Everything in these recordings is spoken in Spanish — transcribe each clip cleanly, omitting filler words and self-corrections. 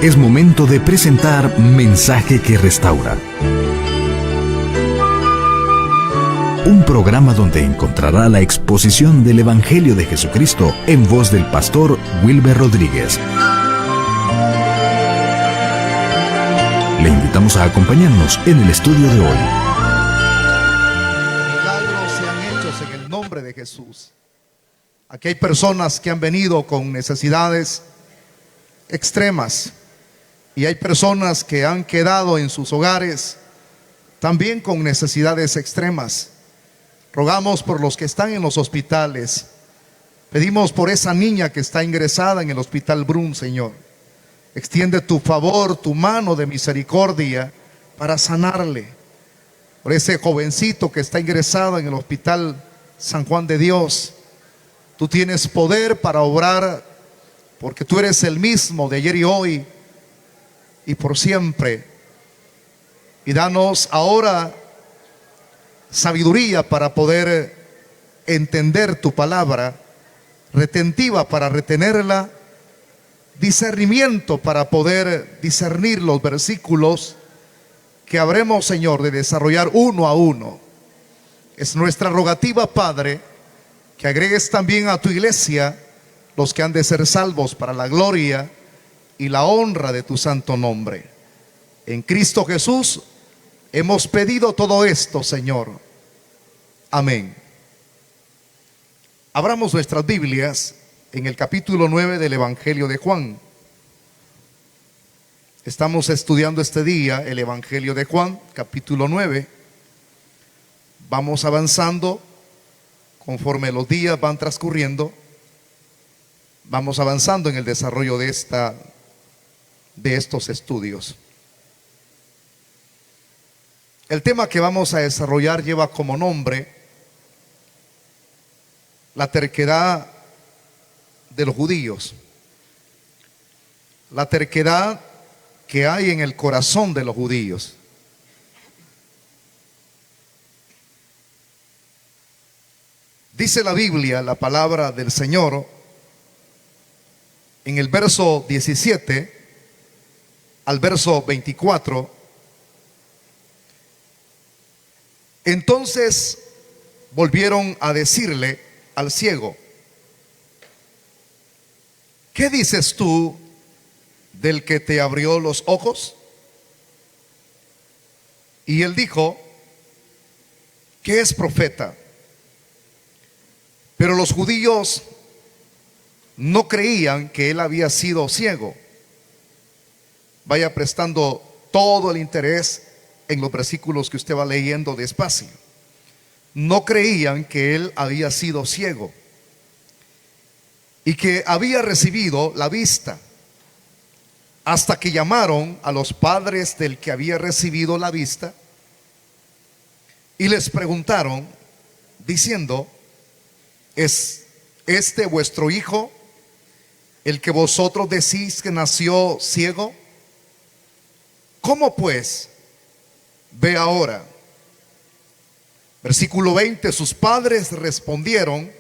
Es momento de presentar Mensaje que Restaura. Un programa donde encontrará la exposición del Evangelio de Jesucristo en voz del pastor Wilber Rodríguez. Le invitamos a acompañarnos en el estudio de hoy. Milagros sean hechos en el nombre de Jesús. Aquí hay personas que han venido con necesidades extremas y hay personas que han quedado en sus hogares también con necesidades extremas. Rogamos por los que están en los hospitales. Pedimos por esa niña que está ingresada en el Hospital Brun, Señor. Extiende tu favor, tu mano de misericordia para sanarle. Por ese jovencito que está ingresado en el Hospital San Juan de Dios. Tú tienes poder para obrar, porque tú eres el mismo de ayer y hoy y por siempre. Y danos ahora sabiduría para poder entender tu palabra, retentiva para retenerla, discernimiento para poder discernir los versículos que habremos, Señor, de desarrollar uno a uno. Es nuestra rogativa, Padre, que agregues también a tu iglesia los que han de ser salvos para la gloria y la honra de tu santo nombre. En Cristo Jesús hemos pedido todo esto, Señor. Amén. Abramos nuestras Biblias en el capítulo 9 del Evangelio de Juan. Estamos estudiando este día el Evangelio de Juan, capítulo 9. Vamos avanzando conforme los días van transcurriendo. Vamos avanzando en el desarrollo de estos estudios. El tema que vamos a desarrollar lleva como nombre la terquedad de los judíos. La terquedad que hay en el corazón de los judíos. Dice la Biblia, la palabra del Señor, en el verso 17 al verso 24. Entonces volvieron a decirle al ciego: ¿qué dices tú del que te abrió los ojos? Y él dijo que es profeta. Pero los judíos no creían que él había sido ciego. Vaya prestando todo el interés en los versículos que usted va leyendo despacio. No creían que él había sido ciego y que había recibido la vista, hasta que llamaron a los padres del que había recibido la vista y les preguntaron diciendo: ¿es este vuestro hijo, el que vosotros decís que nació ciego? ¿Cómo pues ve ahora? Versículo 20: sus padres respondieron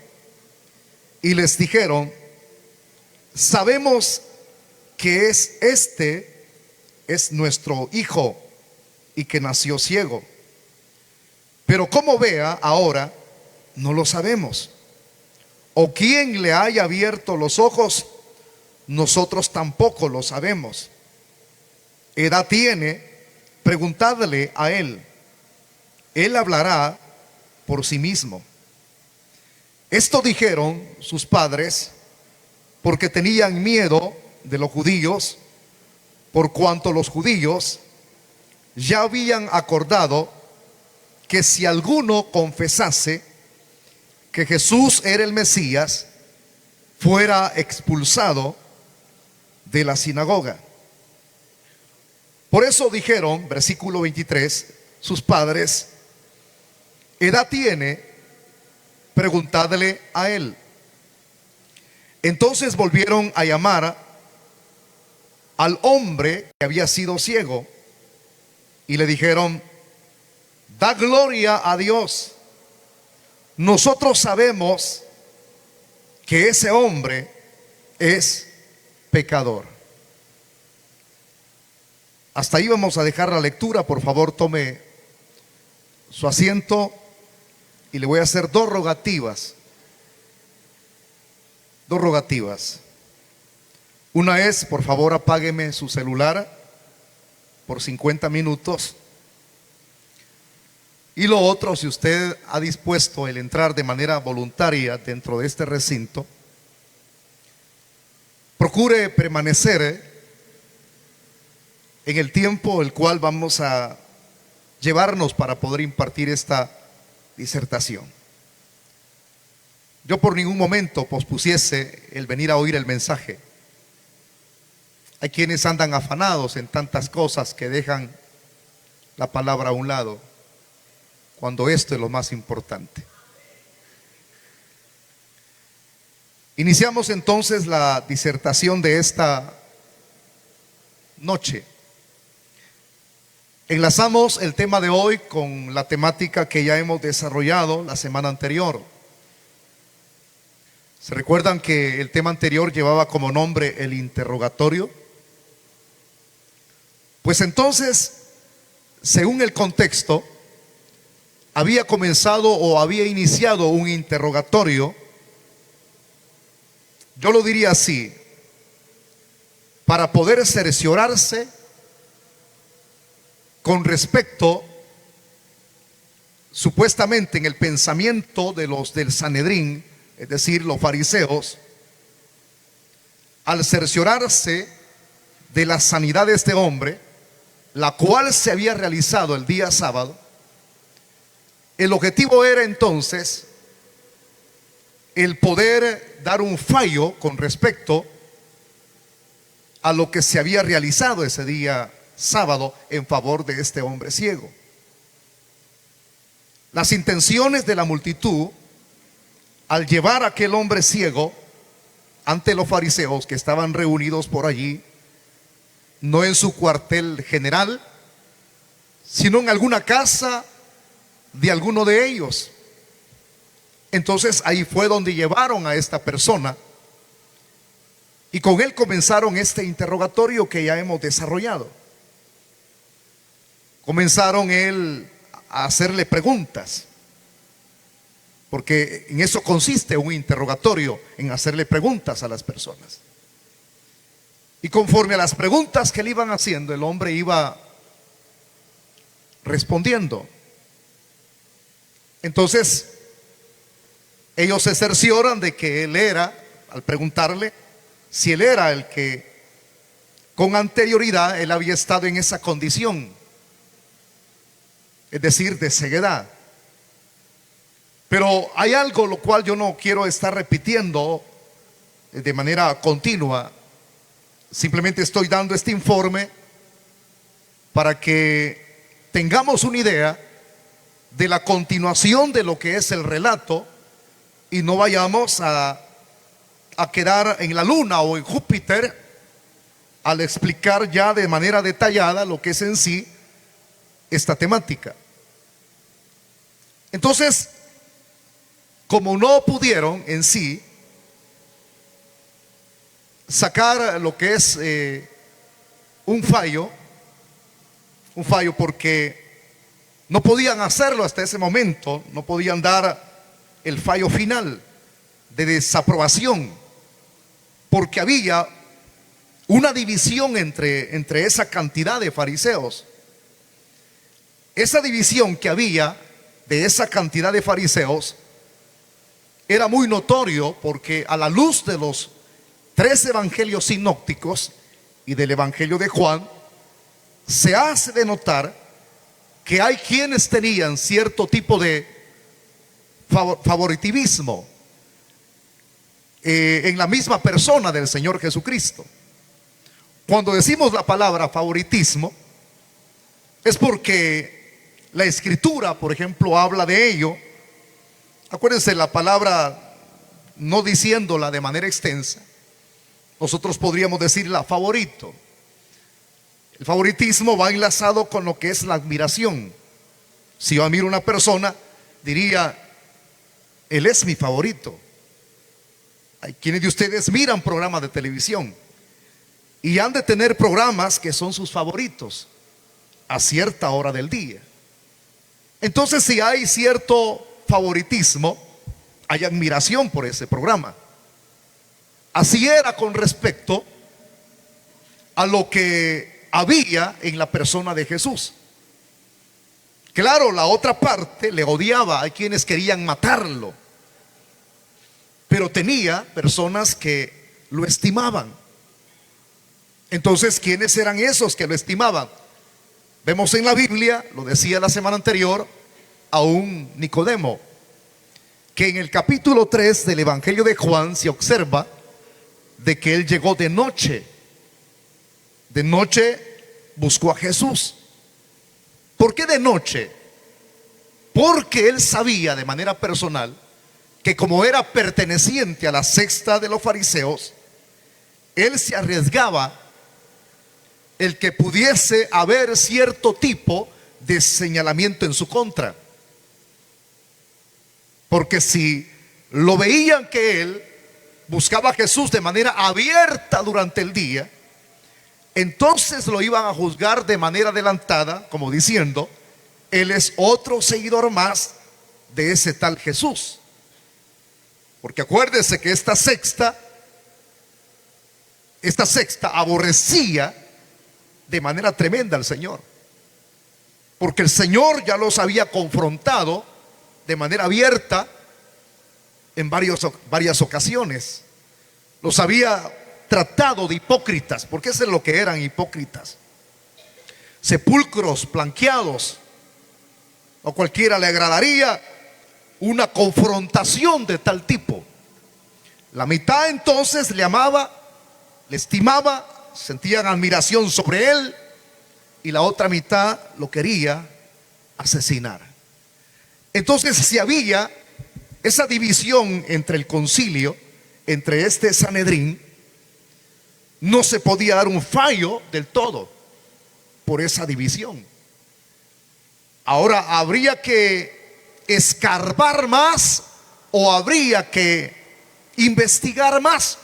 y les dijeron: sabemos que este es nuestro hijo y que nació ciego, pero cómo vea ahora no lo sabemos, o quién le haya abierto los ojos nosotros tampoco lo sabemos. Edad tiene, preguntadle a él, él hablará por sí mismo. Esto dijeron sus padres porque tenían miedo de los judíos, por cuanto los judíos ya habían acordado que si alguno confesase que Jesús era el Mesías, fuera expulsado de la sinagoga. Por eso dijeron, versículo 23, sus padres: edad tiene, preguntadle a él. Entonces volvieron a llamar al hombre que había sido ciego y le dijeron: da gloria a Dios. Nosotros sabemos que ese hombre es pecador. Hasta ahí vamos a dejar la lectura. Por favor, tome su asiento y le voy a hacer dos rogativas. Dos rogativas. Una es, por favor, apágueme su celular por 50 minutos. Y lo otro, si usted ha dispuesto el entrar de manera voluntaria dentro de este recinto, procure permanecer en el tiempo el cual vamos a llevarnos para poder impartir esta disertación. Yo por ningún momento pospusiese el venir a oír el mensaje. Hay quienes andan afanados en tantas cosas que dejan la palabra a un lado, cuando esto es lo más importante. Iniciamos entonces la disertación de esta noche. Enlazamos el tema de hoy con la temática que ya hemos desarrollado la semana anterior. ¿Se recuerdan que el tema anterior llevaba como nombre el interrogatorio? Pues entonces, según el contexto, había comenzado o había iniciado un interrogatorio, yo lo diría así, para poder cerciorarse con respecto, supuestamente en el pensamiento de los del Sanedrín, es decir, los fariseos, al cerciorarse de la sanidad de este hombre, la cual se había realizado el día sábado, el objetivo era entonces el poder dar un fallo con respecto a lo que se había realizado ese día sábado en favor de este hombre ciego. Las intenciones de la multitud al llevar a aquel hombre ciego ante los fariseos que estaban reunidos por allí, no en su cuartel general, sino en alguna casa de alguno de ellos. Entonces ahí fue donde llevaron a esta persona y con él comenzaron este interrogatorio que ya hemos desarrollado. Comenzaron a hacerle preguntas, porque en eso consiste un interrogatorio, en hacerle preguntas a las personas. Y conforme a las preguntas que le iban haciendo, el hombre iba respondiendo. Entonces, ellos se cercioran de que él era, al preguntarle, si él era el que con anterioridad él había estado en esa condición, es decir, de ceguedad. Pero hay algo lo cual yo no quiero estar repitiendo de manera continua. Simplemente estoy dando este informe para que tengamos una idea de la continuación de lo que es el relato y no vayamos a quedar en la luna o en Júpiter al explicar ya de manera detallada lo que es en sí esta temática. Entonces, como no pudieron en sí sacar lo que es un fallo porque no podían hacerlo hasta ese momento, no podían dar el fallo final de desaprobación, porque había una división entre esa cantidad de fariseos. Esa división que había de esa cantidad de fariseos era muy notorio, porque a la luz de los 3 evangelios sinópticos y del evangelio de Juan, se hace de notar que hay quienes tenían cierto tipo de favoritivismo en la misma persona del Señor Jesucristo. Cuando decimos la palabra favoritismo, es porque la Escritura, por ejemplo, habla de ello. Acuérdense, la palabra, no diciéndola de manera extensa, nosotros podríamos decirla favorito. El favoritismo va enlazado con lo que es la admiración. Si yo admiro a una persona, diría, él es mi favorito. Hay quienes de ustedes miran programas de televisión y han de tener programas que son sus favoritos a cierta hora del día. Entonces, si hay cierto favoritismo, hay admiración por ese programa. Así era con respecto a lo que había en la persona de Jesús. Claro, la otra parte le odiaba, hay quienes querían matarlo, pero tenía personas que lo estimaban. Entonces, ¿quiénes eran esos que lo estimaban? Vemos en la Biblia, lo decía la semana anterior, a un Nicodemo, que en el capítulo 3 del Evangelio de Juan se observa de que él llegó de noche. De noche buscó a Jesús. ¿Por qué de noche? Porque él sabía de manera personal que como era perteneciente a la secta de los fariseos, él se arriesgaba el que pudiese haber cierto tipo de señalamiento en su contra. Porque si lo veían que él buscaba a Jesús de manera abierta durante el día, entonces lo iban a juzgar de manera adelantada, como diciendo, él es otro seguidor más de ese tal Jesús. Porque acuérdese que esta secta aborrecía de manera tremenda al Señor, porque el Señor ya los había confrontado de manera abierta en varias ocasiones. Los había tratado de hipócritas, porque eso es lo que eran, hipócritas, sepulcros blanqueados. A cualquiera le agradaría una confrontación de tal tipo. La mitad entonces le amaba, le estimaba, sentían admiración sobre él, y la otra mitad lo quería asesinar. Entonces, si había esa división entre el concilio, entre este Sanedrín, no se podía dar un fallo del todo por esa división. Ahora, ¿habría que escarbar más o habría que investigar más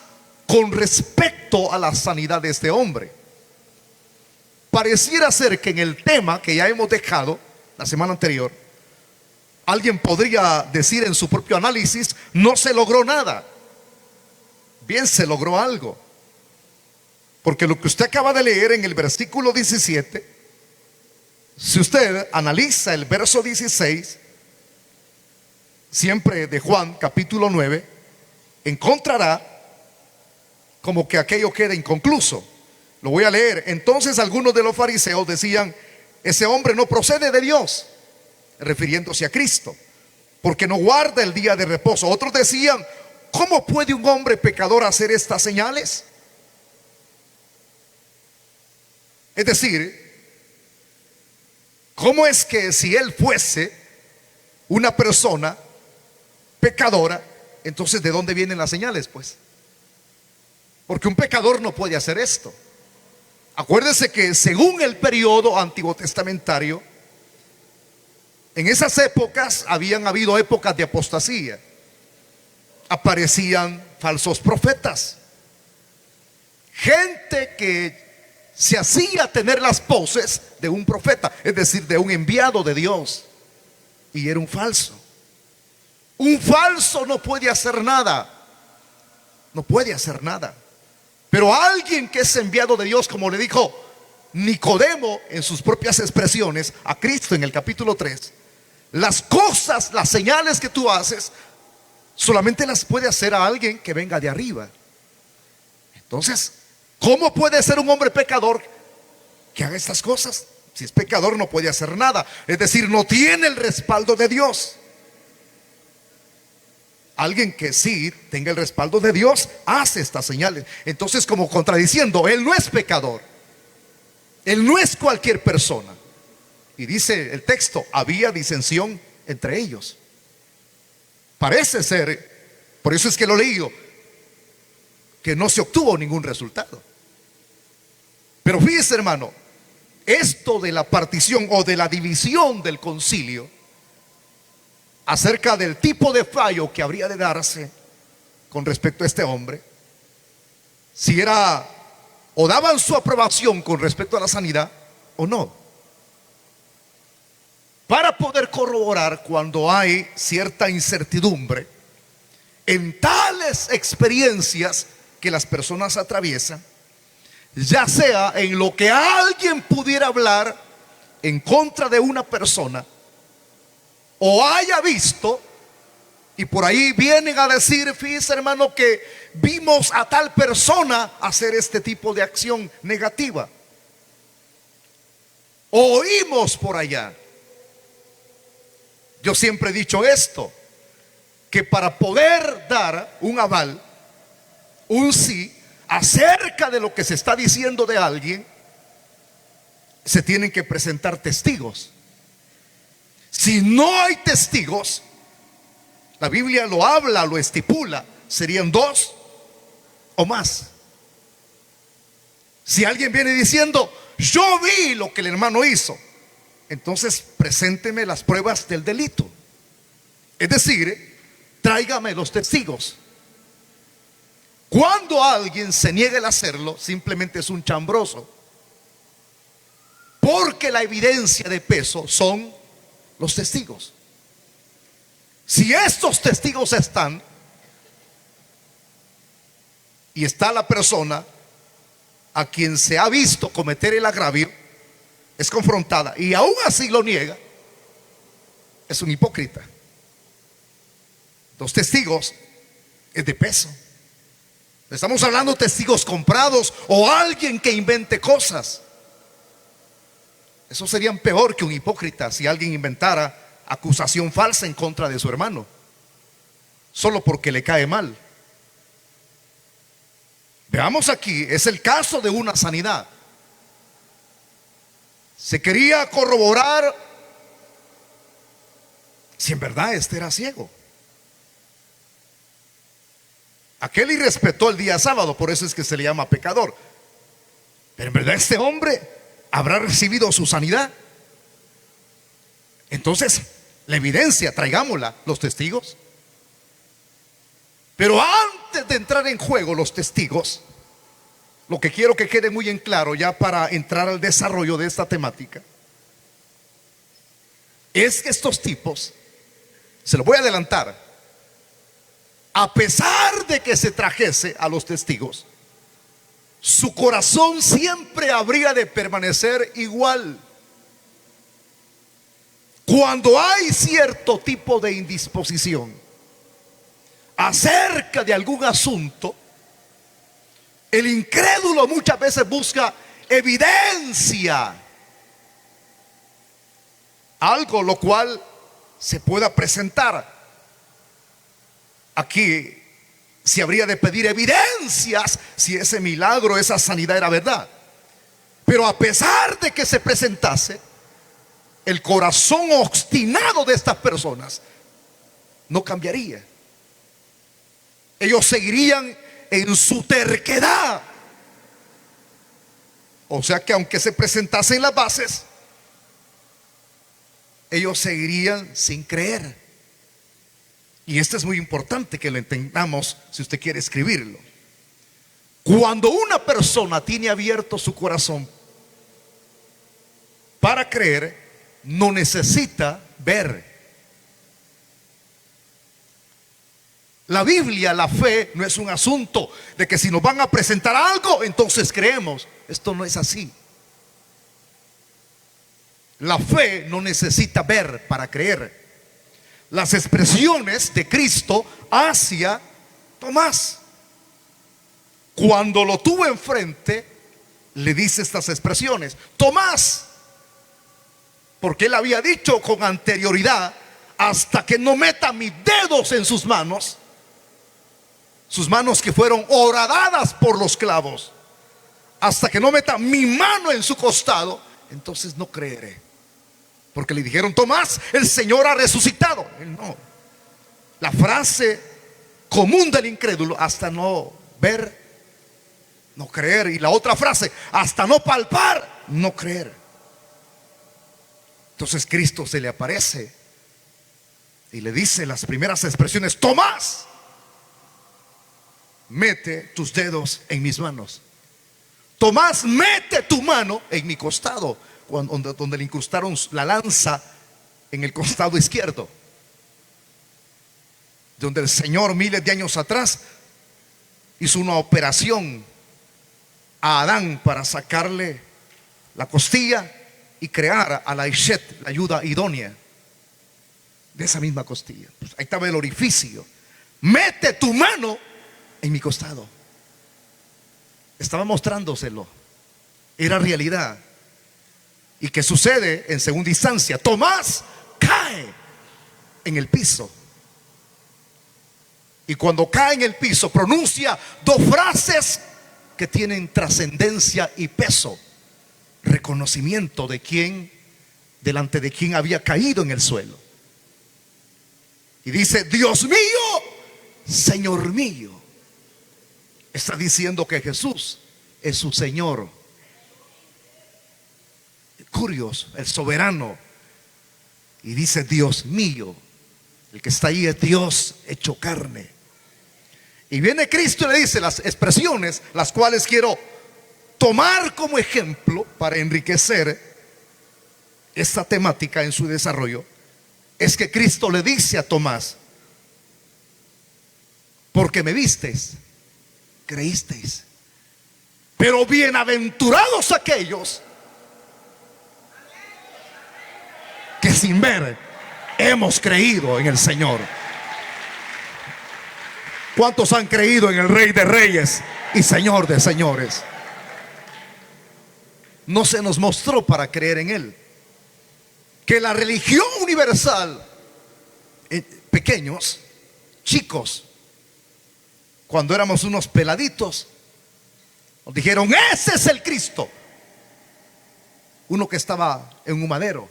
con respecto a la sanidad de este hombre? Pareciera ser que en el tema que ya hemos dejado la semana anterior, alguien podría decir en su propio análisis, no se logró nada. Bien, se logró algo. Porque lo que usted acaba de leer en el versículo 17, si usted analiza el verso 16, siempre de Juan capítulo 9, encontrará como que aquello queda inconcluso. Lo voy a leer. Entonces algunos de los fariseos decían, ese hombre no procede de Dios, refiriéndose a Cristo, porque no guarda el día de reposo. Otros decían, ¿cómo puede un hombre pecador hacer estas señales? Es decir, ¿cómo es que si él fuese una persona pecadora, entonces ¿de dónde vienen las señales? Pues, porque un pecador no puede hacer esto. Acuérdese que según el periodo antiguo testamentario, en esas épocas habían habido épocas de apostasía. Aparecían falsos profetas, gente que se hacía tener las poses de un profeta, es decir, de un enviado de Dios, y era un falso. Un falso no puede hacer nada, no puede hacer nada. Pero alguien que es enviado de Dios, como le dijo Nicodemo en sus propias expresiones a Cristo en el capítulo 3, las cosas, las señales que tú haces, solamente las puede hacer a alguien que venga de arriba. Entonces, ¿cómo puede ser un hombre pecador que haga estas cosas? Si es pecador no puede hacer nada, es decir, no tiene el respaldo de Dios. Alguien que sí tenga el respaldo de Dios hace estas señales. Entonces, como contradiciendo, él no es pecador, él no es cualquier persona. Y dice el texto, había disensión entre ellos. Parece ser, por eso es que lo leí, que no se obtuvo ningún resultado. Pero fíjese, hermano, esto de la partición o de la división del concilio acerca del tipo de fallo que habría de darse con respecto a este hombre, si era o daban su aprobación con respecto a la sanidad o no, para poder corroborar cuando hay cierta incertidumbre en tales experiencias que las personas atraviesan, ya sea en lo que alguien pudiera hablar en contra de una persona, o haya visto, y por ahí vienen a decir: fíjese, hermano, que vimos a tal persona hacer este tipo de acción negativa, o oímos por allá. Yo siempre he dicho esto, que para poder dar un aval, un sí, acerca de lo que se está diciendo de alguien, se tienen que presentar testigos. Si no hay testigos, la Biblia lo habla, lo estipula, serían 2 o más. Si alguien viene diciendo: yo vi lo que el hermano hizo, entonces presénteme las pruebas del delito. Es decir, tráigame los testigos. Cuando alguien se niega el hacerlo, simplemente es un chambroso, porque la evidencia de peso son los testigos. Si estos testigos están, y está la persona a quien se ha visto cometer el agravio, es confrontada y aún así lo niega, es un hipócrita. Los testigos es de peso. Estamos hablando de testigos comprados o alguien que invente cosas. Eso serían peor que un hipócrita si alguien inventara acusación falsa en contra de su hermano, solo porque le cae mal. Veamos aquí, es el caso de una sanidad. Se quería corroborar si en verdad este era ciego. Aquel irrespetó el día sábado, por eso es que se le llama pecador. Pero en verdad este hombre habrá recibido su sanidad. Entonces, la evidencia, traigámosla, los testigos. Pero antes de entrar en juego los testigos, lo que quiero que quede muy en claro, ya para entrar al desarrollo de esta temática, es que estos tipos, se lo voy a adelantar, a pesar de que se trajese a los testigos, su corazón siempre habría de permanecer igual. Cuando hay cierto tipo de indisposición acerca de algún asunto, el incrédulo muchas veces busca evidencia, algo lo cual se pueda presentar. Aquí se habría de pedir evidencias si ese milagro, esa sanidad era verdad. Pero a pesar de que se presentase, el corazón obstinado de estas personas no cambiaría. Ellos seguirían en su terquedad. O sea que aunque se presentasen las bases, ellos seguirían sin creer. Y esto es muy importante que lo entendamos si usted quiere escribirlo. Cuando una persona tiene abierto su corazón para creer, no necesita ver. La Biblia, la fe, no es un asunto de que si nos van a presentar algo, entonces creemos. Esto no es así. La fe no necesita ver para creer. Las expresiones de Cristo hacia Tomás, cuando lo tuvo enfrente, le dice estas expresiones: Tomás, porque él había dicho con anterioridad: hasta que no meta mis dedos en sus manos que fueron horadadas por los clavos, hasta que no meta mi mano en su costado, entonces no creeré. Porque le dijeron: Tomás, el Señor ha resucitado. Él no. La frase común del incrédulo: hasta no ver, no creer. Y la otra frase: hasta no palpar, no creer. Entonces Cristo se le aparece y le dice las primeras expresiones: Tomás, mete tus dedos en mis manos. Tomás, mete tu mano en mi costado, donde le incrustaron la lanza en el costado izquierdo, donde el Señor miles de años atrás hizo una operación a Adán para sacarle la costilla y crear a la Ishet, la ayuda idónea de esa misma costilla. Pues ahí estaba el orificio. Mete tu mano en mi costado. Estaba mostrándoselo. Era realidad. ¿Y qué sucede en segunda instancia? Tomás cae en el piso. Y cuando cae en el piso pronuncia dos frases que tienen trascendencia y peso. Reconocimiento de quién, delante de quién había caído en el suelo. Y dice: Dios mío, Señor mío. Está diciendo que Jesús es su Señor. Curioso, el soberano. Y dice: Dios mío. El que está ahí es Dios hecho carne. Y viene Cristo y le dice las expresiones, las cuales quiero tomar como ejemplo para enriquecer esta temática en su desarrollo. Es que Cristo le dice a Tomás: porque me visteis, creísteis. Pero bienaventurados aquellos que sin ver hemos creído en el Señor. ¿Cuántos han creído en el Rey de Reyes y Señor de Señores? No se nos mostró para creer en Él. Que la religión universal, pequeños, chicos, cuando éramos unos peladitos, nos dijeron: ese es el Cristo. Uno que estaba en un madero.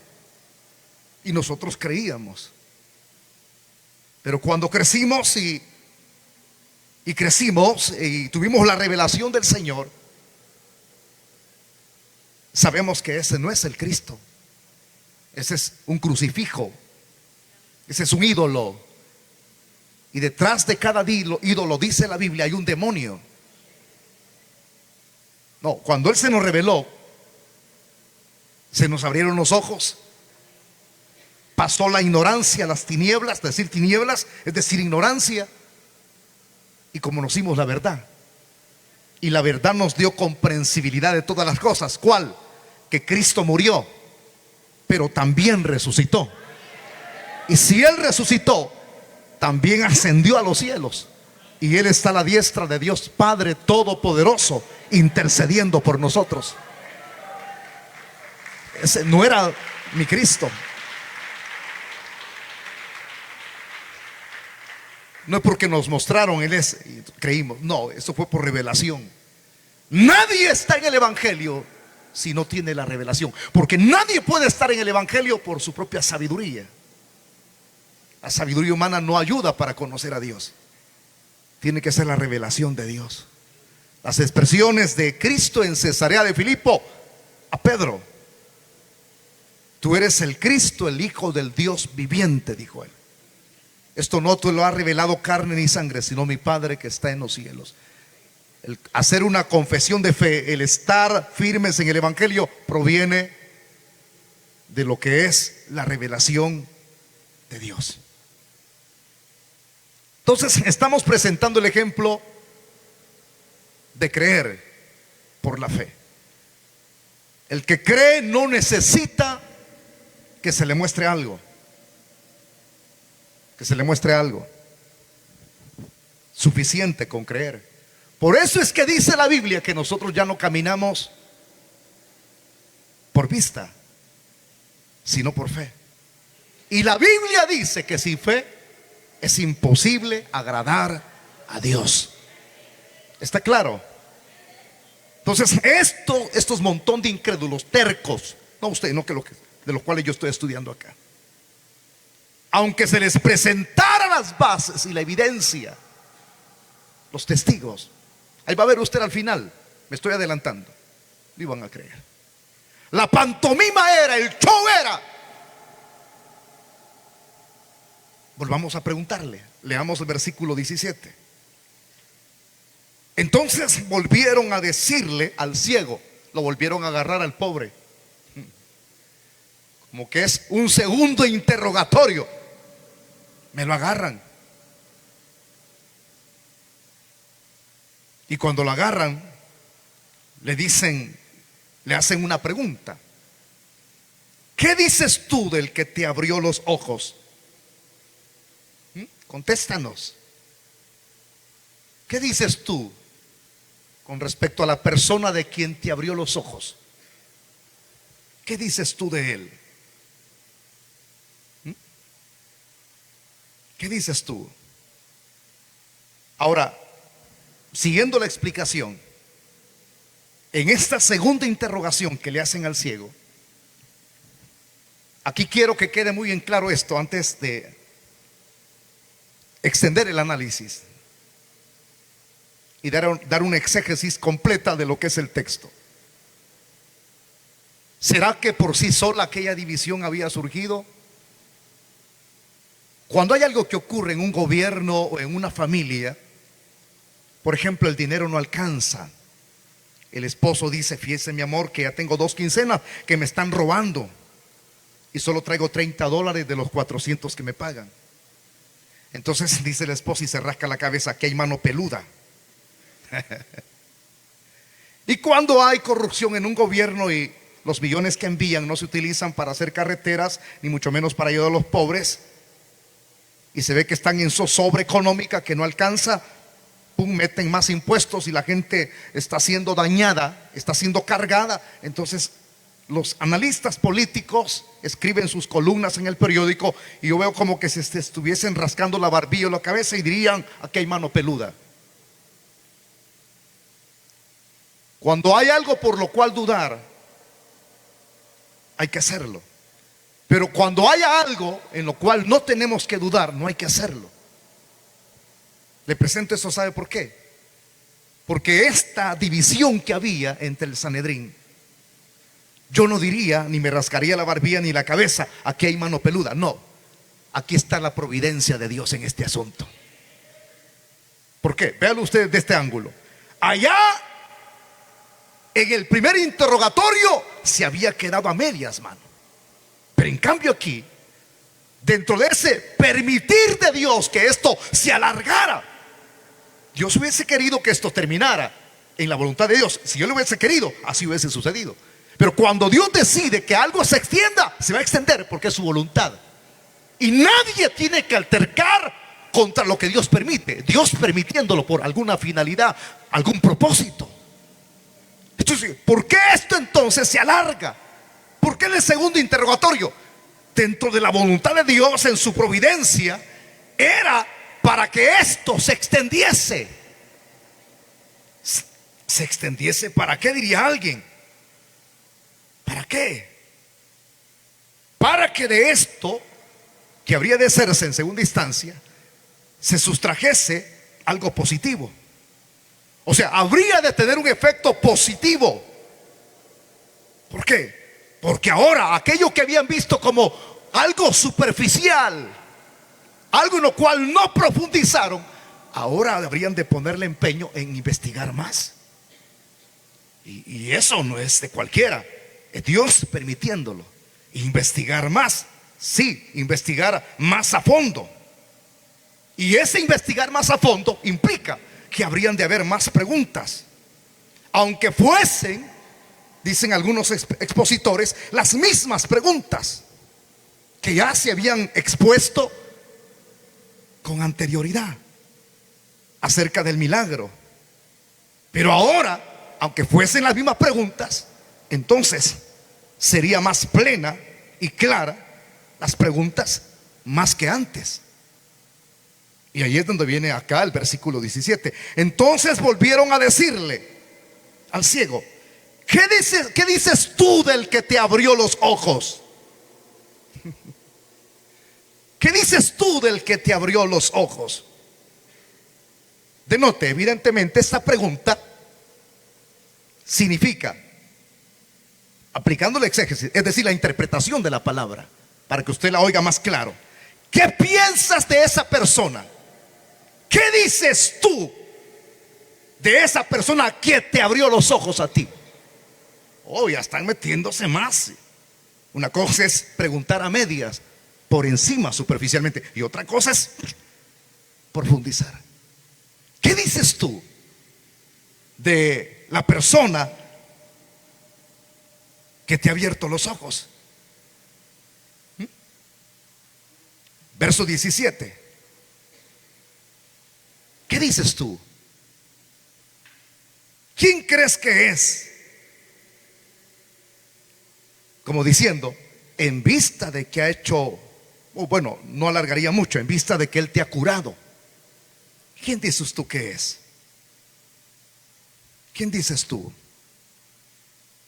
Y nosotros creíamos. Pero cuando crecimos y crecimos y tuvimos la revelación del Señor, sabemos que ese no es el Cristo. Ese es un crucifijo. Ese es un ídolo. Y detrás de cada ídolo, dice la Biblia, hay un demonio. No, cuando Él se nos reveló, se nos abrieron los ojos. Pasó la ignorancia, las tinieblas. Decir tinieblas es decir ignorancia. Y conocimos la verdad. Y la verdad nos dio comprensibilidad de todas las cosas. ¿Cuál? Que Cristo murió, pero también resucitó. Y si Él resucitó, también ascendió a los cielos. Y Él está a la diestra de Dios Padre Todopoderoso, intercediendo por nosotros. Ese no era mi Cristo. No es porque nos mostraron Él es y creímos. No, eso fue por revelación. Nadie está en el Evangelio si no tiene la revelación. Porque nadie puede estar en el Evangelio por su propia sabiduría. La sabiduría humana no ayuda para conocer a Dios. Tiene que ser la revelación de Dios. Las expresiones de Cristo en Cesarea de Filipo a Pedro: tú eres el Cristo, el Hijo del Dios viviente, dijo Él. Esto no te lo ha revelado carne ni sangre, sino mi Padre que está en los cielos. El hacer una confesión de fe, el estar firmes en el Evangelio, proviene de lo que es la revelación de Dios. Entonces estamos presentando el ejemplo de creer por la fe. El que cree no necesita que se le muestre algo. Que se le muestre algo. Suficiente con creer. Por eso es que dice la Biblia que nosotros ya no caminamos por vista, sino por fe. Y la Biblia dice que sin fe es imposible agradar a Dios. ¿Está claro? Entonces estos montón de incrédulos, tercos, no ustedes, no que de los cuales yo estoy estudiando acá, aunque se les presentara las bases y la evidencia, los testigos, ahí va a ver usted al final, me estoy adelantando, no iban a creer. La pantomima era, el show era. Volvamos a preguntarle, leamos el versículo 17. Entonces volvieron a decirle al ciego, lo volvieron a agarrar al pobre, como que es un segundo interrogatorio. Me lo agarran. Y cuando lo agarran, le hacen una pregunta. ¿Qué dices tú del que te abrió los ojos? Contéstanos. ¿Qué dices tú con respecto a la persona de quien te abrió los ojos? ¿Qué dices tú de él? ¿Qué dices tú? Ahora, siguiendo la explicación, en esta segunda interrogación que le hacen al ciego, aquí quiero que quede muy en claro esto antes de extender el análisis y dar una exégesis completa de lo que es el texto. ¿Será que por sí sola aquella división había surgido? Cuando hay algo que ocurre en un gobierno o en una familia, por ejemplo, el dinero no alcanza. El esposo dice: fíjese, mi amor, que ya tengo 2 quincenas que me están robando y solo traigo $30 de los 400 que me pagan. Entonces dice el esposo y se rasca la cabeza: que hay mano peluda. Y cuando hay corrupción en un gobierno y los millones que envían no se utilizan para hacer carreteras, ni mucho menos para ayudar a los pobres, y se ve que están en zozobra económica que no alcanza, pum, meten más impuestos y la gente está siendo dañada, está siendo cargada. Entonces los analistas políticos escriben sus columnas en el periódico y yo veo como que se estuviesen rascando la barbilla o la cabeza y dirían: aquí hay mano peluda. Cuando hay algo por lo cual dudar, hay que hacerlo. Pero cuando haya algo en lo cual no tenemos que dudar, no hay que hacerlo. Le presento eso, ¿sabe por qué? Porque esta división que había entre el Sanedrín, yo no diría, ni me rascaría la barbilla ni la cabeza: aquí hay mano peluda. No, aquí está la providencia de Dios en este asunto. ¿Por qué? Véalo usted de este ángulo. Allá en el primer interrogatorio se había quedado a medias, mano. Pero en cambio aquí, dentro de ese permitir de Dios que esto se alargara, Dios hubiese querido que esto terminara en la voluntad de Dios. Si yo lo hubiese querido, así hubiese sucedido. Pero cuando Dios decide que algo se extienda, se va a extender porque es su voluntad. Y nadie tiene que altercar contra lo que Dios permite. Dios permitiéndolo por alguna finalidad, algún propósito. Entonces, ¿por qué esto entonces se alarga? ¿Por qué en el segundo interrogatorio? Dentro de la voluntad de Dios, en su providencia, era para que esto se extendiese. ¿Se extendiese para qué, diría alguien? ¿Para qué? Para que de esto, que habría de hacerse en segunda instancia, se sustrajese algo positivo. O sea, habría de tener un efecto positivo. ¿Por qué? Porque ahora aquello que habían visto como algo superficial, algo en lo cual no profundizaron, ahora habrían de ponerle empeño en investigar más. Y eso no es de cualquiera, es Dios permitiéndolo. Investigar más, sí, investigar más a fondo. Y ese investigar más a fondo implica que habrían de haber más preguntas, aunque fuesen, dicen algunos expositores, las mismas preguntas que ya se habían expuesto con anterioridad acerca del milagro. Pero ahora, aunque fuesen las mismas preguntas, entonces sería más plena y clara las preguntas más que antes. Y ahí es donde viene acá el versículo 17. Entonces volvieron a decirle al ciego: ¿qué dices tú del que te abrió los ojos? ¿Qué dices tú del que te abrió los ojos? Denote, evidentemente, esta pregunta significa, aplicando la exégesis, es decir, la interpretación de la palabra, para que usted la oiga más claro. ¿Qué piensas de esa persona? ¿Qué dices tú de esa persona que te abrió los ojos a ti. Oh, ya están metiéndose más. Una cosa es preguntar a medias, por encima, superficialmente, y otra cosa es profundizar. ¿Qué dices tú de la persona que te ha abierto los ojos? Verso 17. ¿Qué dices tú? ¿Quién crees que es? Como diciendo, en vista de que ha hecho, bueno, no alargaría mucho, en vista de que Él te ha curado. ¿Quién dices tú que es? ¿Quién dices tú?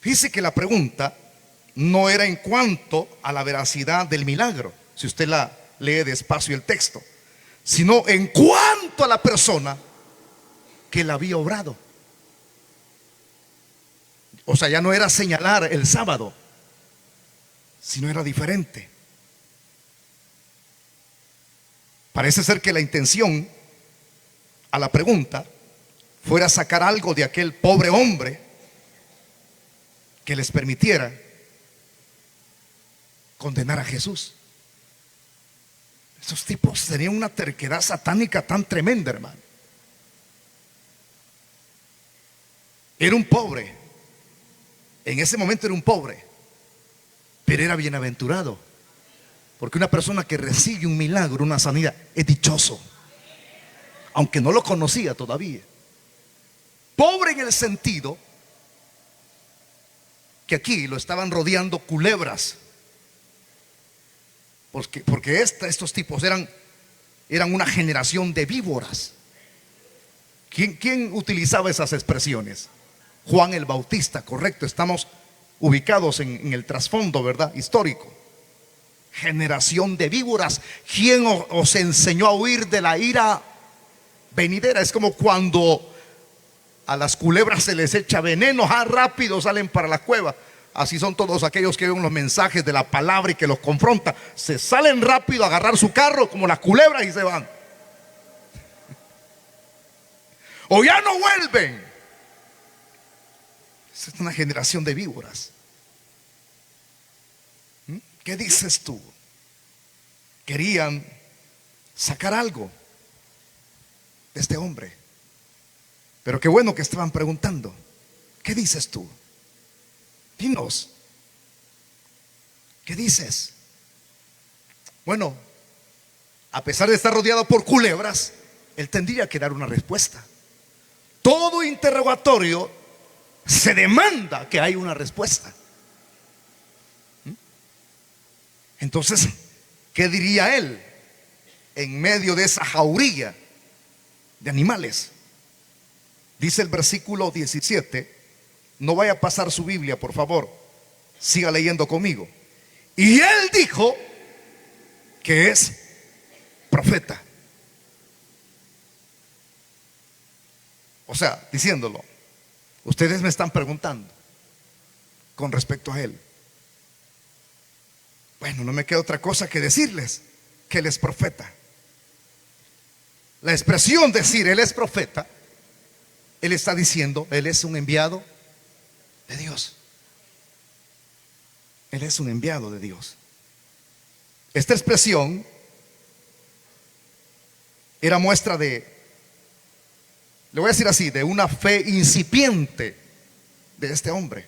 Fíjese que la pregunta no era en cuanto a la veracidad del milagro, si usted la lee despacio el texto, sino en cuanto a la persona que la había obrado. O sea, ya no era señalar el sábado, sino era diferente. Parece ser que la intención a la pregunta fuera sacar algo de aquel pobre hombre que les permitiera condenar a Jesús. Esos tipos tenían una terquedad satánica tan tremenda, hermano. Era un pobre. En ese momento era un pobre, pero era bienaventurado, porque una persona que recibe un milagro, una sanidad, es dichoso, aunque no lo conocía todavía. Pobre en el sentido que aquí lo estaban rodeando culebras, porque estos tipos eran una generación de víboras. ¿Quién utilizaba esas expresiones? Juan el Bautista, correcto. Estamos ubicados en el trasfondo, ¿verdad? Histórico. Generación de víboras. ¿Quién os enseñó a huir de la ira venidera? Es como cuando a las culebras se les echa veneno, rápido salen para la cueva. Así son todos aquellos que ven los mensajes de la palabra y que los confronta. Se salen rápido a agarrar su carro como las culebras y se van. O ya no vuelven. Es una generación de víboras. ¿Qué dices tú? Querían sacar algo de este hombre. Pero qué bueno que estaban preguntando. ¿Qué dices tú? Dinos. ¿Qué dices? Bueno, a pesar de estar rodeado por culebras, él tendría que dar una respuesta. Todo interrogatorio se demanda que haya una respuesta. Entonces, ¿qué diría él en medio de esa jauría de animales? Dice el versículo 17. No vaya a pasar su Biblia, por favor. Siga leyendo conmigo. Y él dijo que es profeta. O sea, diciéndolo, ustedes me están preguntando con respecto a él. Bueno, no me queda otra cosa que decirles que él es profeta. La expresión decir él es profeta, él está diciendo, él es un enviado de Dios. Él es un enviado de Dios. Esta expresión era muestra de, le voy a decir así, de una fe incipiente de este hombre.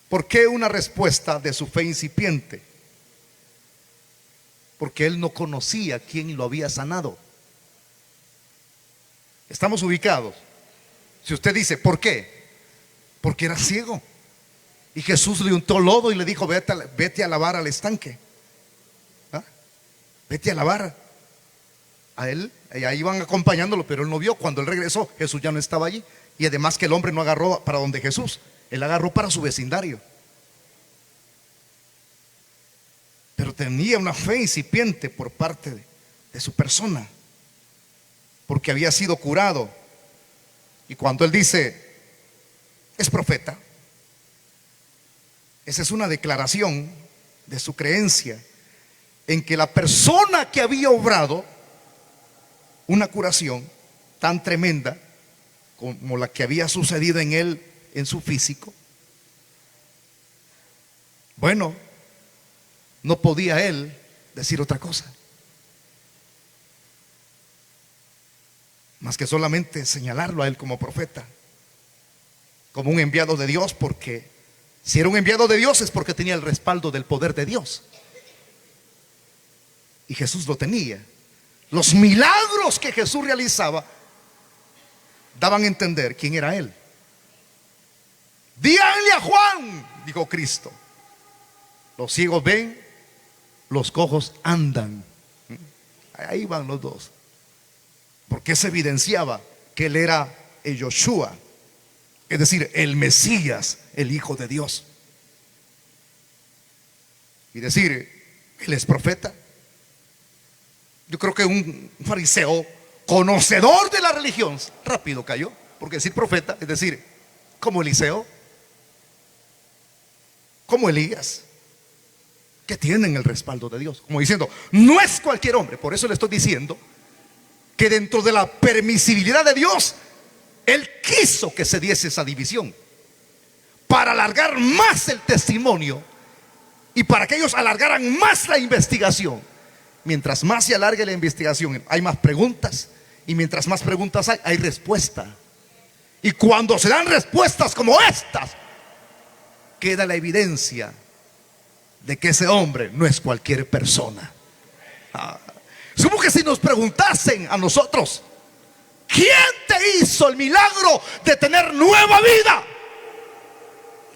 ¿Por qué una respuesta de su fe incipiente? Porque él no conocía quién lo había sanado. Estamos ubicados. Si usted dice, ¿por qué? Porque era ciego. Y Jesús le untó lodo y le dijo, vete a lavar al estanque. ¿Ah? Vete a lavar. A él, y ahí iban acompañándolo, pero él no vio. Cuando él regresó, Jesús ya no estaba allí. Y además que el hombre no agarró para donde Jesús, él agarró para su vecindario. Pero tenía una fe incipiente por parte de su persona, porque había sido curado. Y cuando él dice, es profeta, esa es una declaración de su creencia en que la persona que había obrado una curación tan tremenda como la que había sucedido en él, en su físico, bueno, no podía él decir otra cosa más que solamente señalarlo a él como profeta, como un enviado de Dios, porque si era un enviado de Dios es porque tenía el respaldo del poder de Dios. Y Jesús lo tenía. Los milagros que Jesús realizaba daban a entender quién era él. Díganle a Juan, dijo Cristo, los ciegos ven, los cojos andan. Ahí van los dos. Porque se evidenciaba que él era el Yoshua, es decir, el Mesías, el Hijo de Dios. Y decir, él es profeta. Yo creo que un fariseo conocedor de la religión rápido cayó, porque decir profeta es decir, como Eliseo, como Elías, que tienen el respaldo de Dios, como diciendo, no es cualquier hombre. Por eso le estoy diciendo que dentro de la permisibilidad de Dios, Él quiso que se diese esa división para alargar más el testimonio y para que ellos alargaran más la investigación. Mientras más se alargue la investigación, hay más preguntas, y mientras más preguntas hay respuesta. Y cuando se dan respuestas como estas, queda la evidencia de que ese hombre no es cualquier persona. Es como que si nos preguntasen a nosotros, ¿quién te hizo el milagro de tener nueva vida?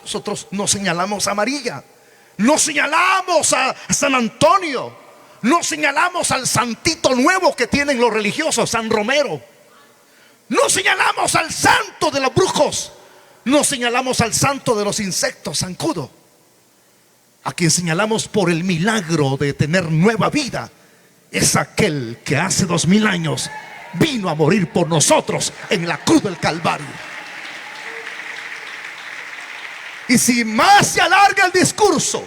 Nosotros no señalamos a María, no señalamos a San Antonio, no señalamos al santito nuevo que tienen los religiosos, San Romero. No señalamos al santo de los brujos, no señalamos al santo de los insectos, San Cudo. A quien señalamos por el milagro de tener nueva vida es aquel que hace 2000 años vino a morir por nosotros en la cruz del Calvario. Y si más se alarga el discurso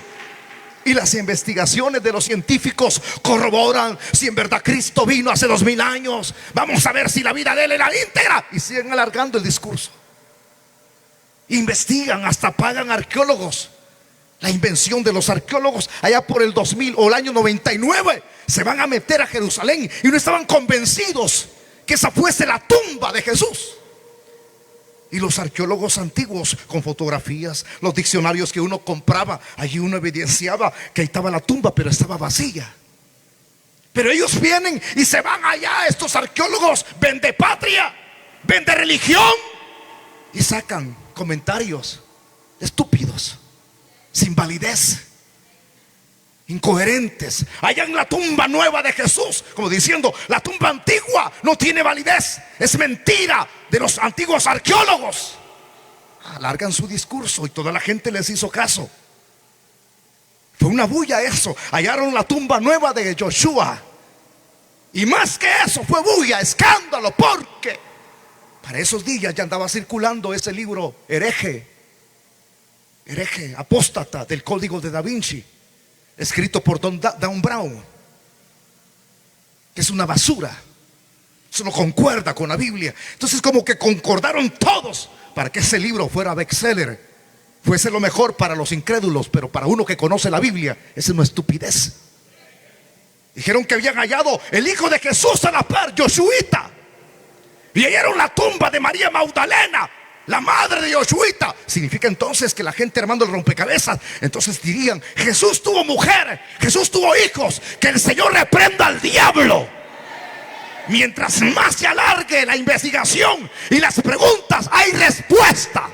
y las investigaciones de los científicos corroboran si en verdad Cristo vino hace 2000 años, vamos a ver si la vida de él era íntegra, y siguen alargando el discurso. Investigan, hasta pagan arqueólogos. La invención de los arqueólogos allá por el 2000 o el año 99 se van a meter a Jerusalén y no estaban convencidos que esa fuese la tumba de Jesús. Y los arqueólogos antiguos, con fotografías, los diccionarios que uno compraba, allí uno evidenciaba que ahí estaba la tumba, pero estaba vacía. Pero ellos vienen y se van allá, estos arqueólogos, vende patria, vende religión, y sacan comentarios estúpidos, sin validez, incoherentes. Allá en la tumba nueva de Jesús, como diciendo, la tumba antigua no tiene validez, es mentira de los antiguos arqueólogos. Alargan su discurso y toda la gente les hizo caso. Fue una bulla eso. Hallaron la tumba nueva de Yoshua, y más que eso fue bulla, escándalo, porque para esos días ya andaba circulando ese libro hereje, apóstata, del Código de Da Vinci, escrito por Dan Brown, que es una basura. Eso no concuerda con la Biblia. Entonces como que concordaron todos para que ese libro fuera bestseller, fuese lo mejor para los incrédulos, pero para uno que conoce la Biblia, es una estupidez. Dijeron que habían hallado el hijo de Jesús a la par, Yoshuita, y hallaron la tumba de María Magdalena, la madre de Yoshuita. Significa entonces que la gente armando el rompecabezas, entonces dirían, Jesús tuvo mujer, Jesús tuvo hijos, que el Señor reprenda al diablo. Mientras más se alargue la investigación y las preguntas, hay respuesta.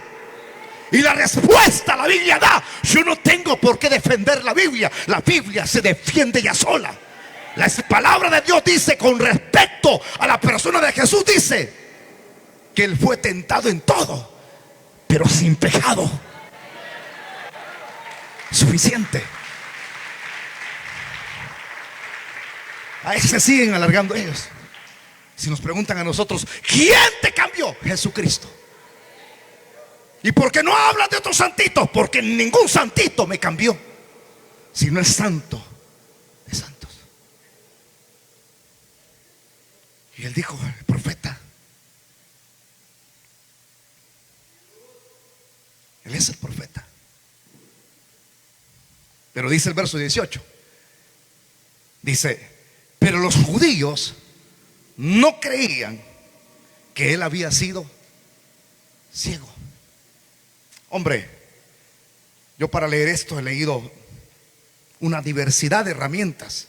Y la respuesta la Biblia da. Yo no tengo por qué defender la Biblia. La Biblia se defiende ya sola. La palabra de Dios dice, con respecto a la persona de Jesús, dice que Él fue tentado en todo, pero sin pecado. Suficiente. A ese siguen alargando ellos. Si nos preguntan a nosotros, ¿quién te cambió? Jesucristo. ¿Y por qué no hablas de otros santitos? Porque ningún santito me cambió, si no es santo de santos. Y él dijo, el profeta, es el profeta. Pero dice el verso 18, dice, pero los judíos no creían que él había sido ciego. Hombre, yo para leer esto he leído una diversidad de herramientas.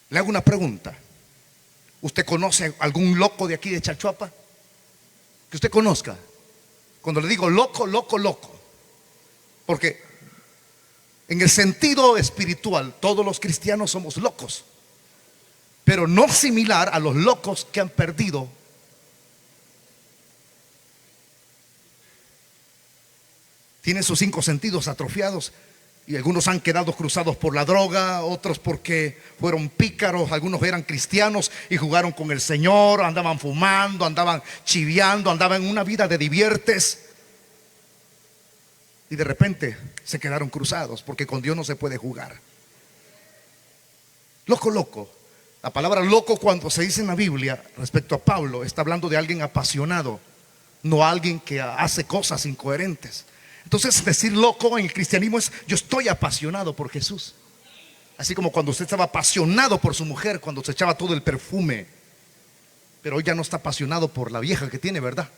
Le hago una pregunta. ¿Usted conoce algún loco de aquí de Chalchuapa? Que usted conozca. Cuando le digo loco, loco, loco, porque en el sentido espiritual todos los cristianos somos locos, pero no similar a los locos que han perdido tienen sus 5 sentidos atrofiados. Y algunos han quedado cruzados por la droga, otros porque fueron pícaros, algunos eran cristianos y jugaron con el Señor, andaban fumando, andaban chiviando, andaban en una vida de diviertes. Y de repente se quedaron cruzados, porque con Dios no se puede jugar. Loco, loco. La palabra loco, cuando se dice en la Biblia respecto a Pablo, está hablando de alguien apasionado, no alguien que hace cosas incoherentes. Entonces decir loco en el cristianismo es: yo estoy apasionado por Jesús. Así como cuando usted estaba apasionado por su mujer, cuando se echaba todo el perfume, pero hoy ya no está apasionado por la vieja que tiene, ¿verdad?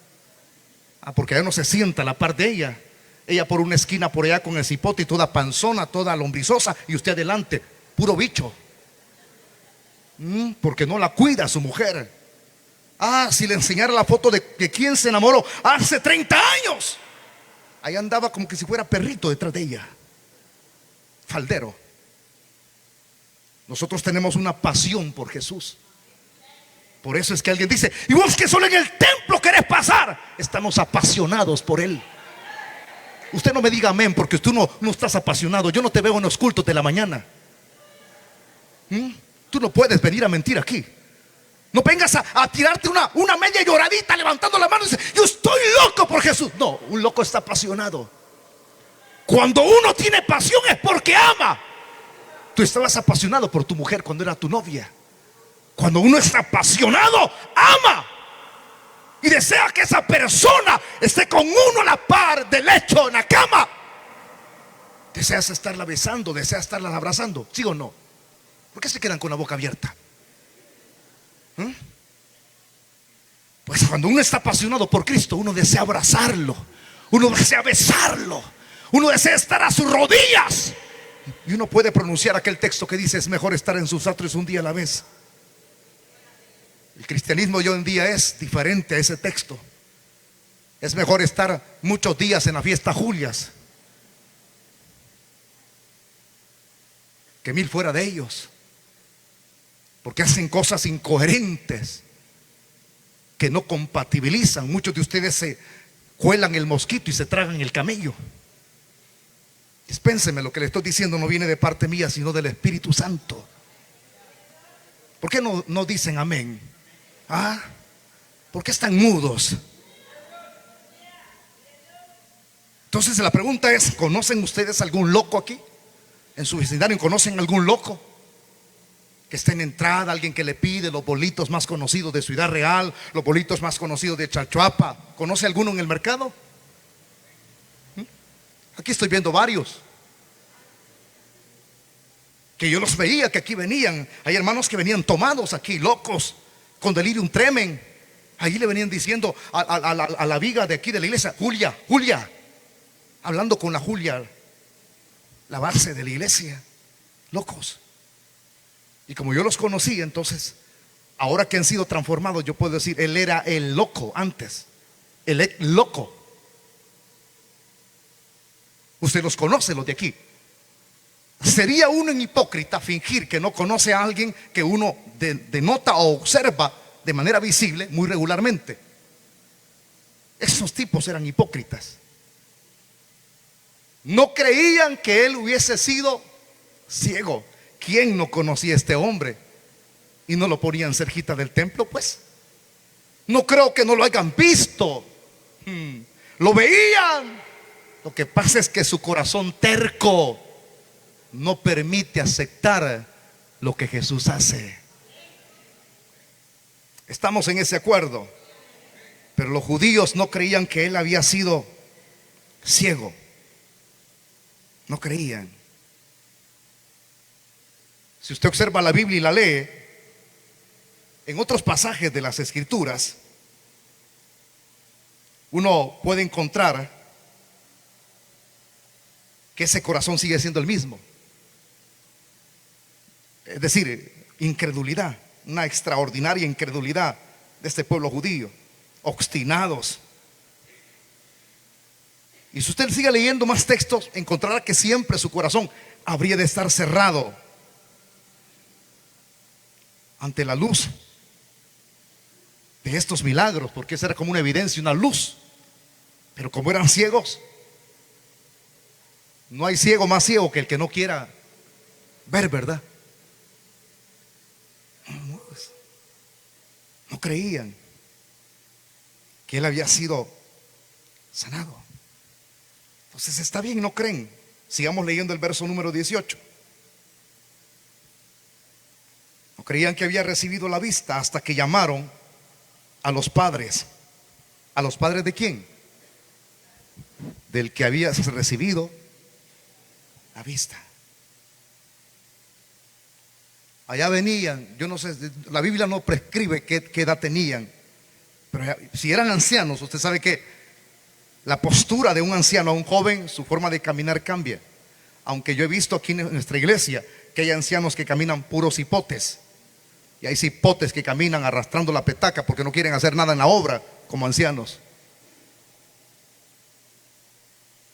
Porque ya no se sienta a la par de ella. Ella por una esquina por allá con el cipote y toda panzona, toda lombrizosa, y usted adelante, puro bicho. Porque no la cuida su mujer. Si le enseñara la foto de quién se enamoró hace 30 años, ahí andaba como que si fuera perrito detrás de ella, faldero. Nosotros tenemos una pasión por Jesús. Por eso es que alguien dice: y vos que solo en el templo querés pasar. Estamos apasionados por Él. Usted no me diga amén, porque tú no estás apasionado. Yo no te veo en los cultos de la mañana. Tú no puedes venir a mentir aquí. No vengas a tirarte una media lloradita levantando la mano y dices: yo estoy loco por Jesús. No, un loco está apasionado. Cuando uno tiene pasión es porque ama. Tú estabas apasionado por tu mujer cuando era tu novia. Cuando uno está apasionado, ama y desea que esa persona esté con uno a la par del lecho, en la cama. Deseas estarla besando, deseas estarla abrazando, ¿sí o no? ¿Por qué se quedan con la boca abierta? Pues cuando uno está apasionado por Cristo, uno desea abrazarlo, uno desea besarlo, uno desea estar a sus rodillas. Y uno puede pronunciar aquel texto que dice: es mejor estar en sus atrios un día a la vez. El cristianismo de hoy en día es diferente a ese texto. Es mejor estar muchos días en la fiesta Julias que 1000 fuera de ellos, porque hacen cosas incoherentes que no compatibilizan. Muchos de ustedes se cuelan el mosquito y se tragan el camello. Dispénseme, lo que le estoy diciendo no viene de parte mía, sino del Espíritu Santo. ¿Por qué no dicen amén? ¿Por qué están mudos? Entonces la pregunta es: ¿conocen ustedes algún loco aquí? En su vecindario, ¿conocen algún loco que esté en entrada? Alguien que le pide los bolitos más conocidos de Ciudad Real, los bolitos más conocidos de Chalchuapa. ¿Conoce alguno en el mercado? Aquí estoy viendo varios que yo los veía, que aquí venían. Hay hermanos que venían tomados aquí, locos, con delirium tremen. Allí le venían diciendo a la viga de aquí de la iglesia: Julia, Julia. Hablando con la Julia, la base de la iglesia. Locos. Y como yo los conocí, entonces, ahora que han sido transformados, yo puedo decir: él era el loco antes. El loco. Usted los conoce, los de aquí. Sería uno un hipócrita fingir que no conoce a alguien que uno denota o observa de manera visible muy regularmente. Esos tipos eran hipócritas. No creían que él hubiese sido ciego. ¿Quién no conocía a este hombre? Y no lo ponían cerquita del templo, pues. No creo que no lo hayan visto. Lo veían. Lo que pasa es que su corazón terco no permite aceptar lo que Jesús hace. ¿Estamos en ese acuerdo? Pero los judíos no creían que él había sido ciego. No creían. Si usted observa la Biblia y la lee, en otros pasajes de las Escrituras, uno puede encontrar que ese corazón sigue siendo el mismo. Es decir, incredulidad, una extraordinaria incredulidad de este pueblo judío, obstinados. Y si usted sigue leyendo más textos, encontrará que siempre su corazón habría de estar cerrado ante la luz de estos milagros, porque esa era como una evidencia, una luz. Pero como eran ciegos, no hay ciego más ciego que el que no quiera ver, ¿verdad? No creían que él había sido sanado. Entonces está bien, no creen. Sigamos leyendo el verso número 18. No creían que había recibido la vista hasta que llamaron a los padres. ¿A los padres de quién? Del que había recibido la vista. Allá venían, yo no sé, la Biblia no prescribe qué edad tenían, pero si eran ancianos, usted sabe que la postura de un anciano a un joven, su forma de caminar cambia. Aunque yo he visto aquí en nuestra iglesia que hay ancianos que caminan puros hipotes, y hay hipotes que caminan arrastrando la petaca porque no quieren hacer nada en la obra como ancianos.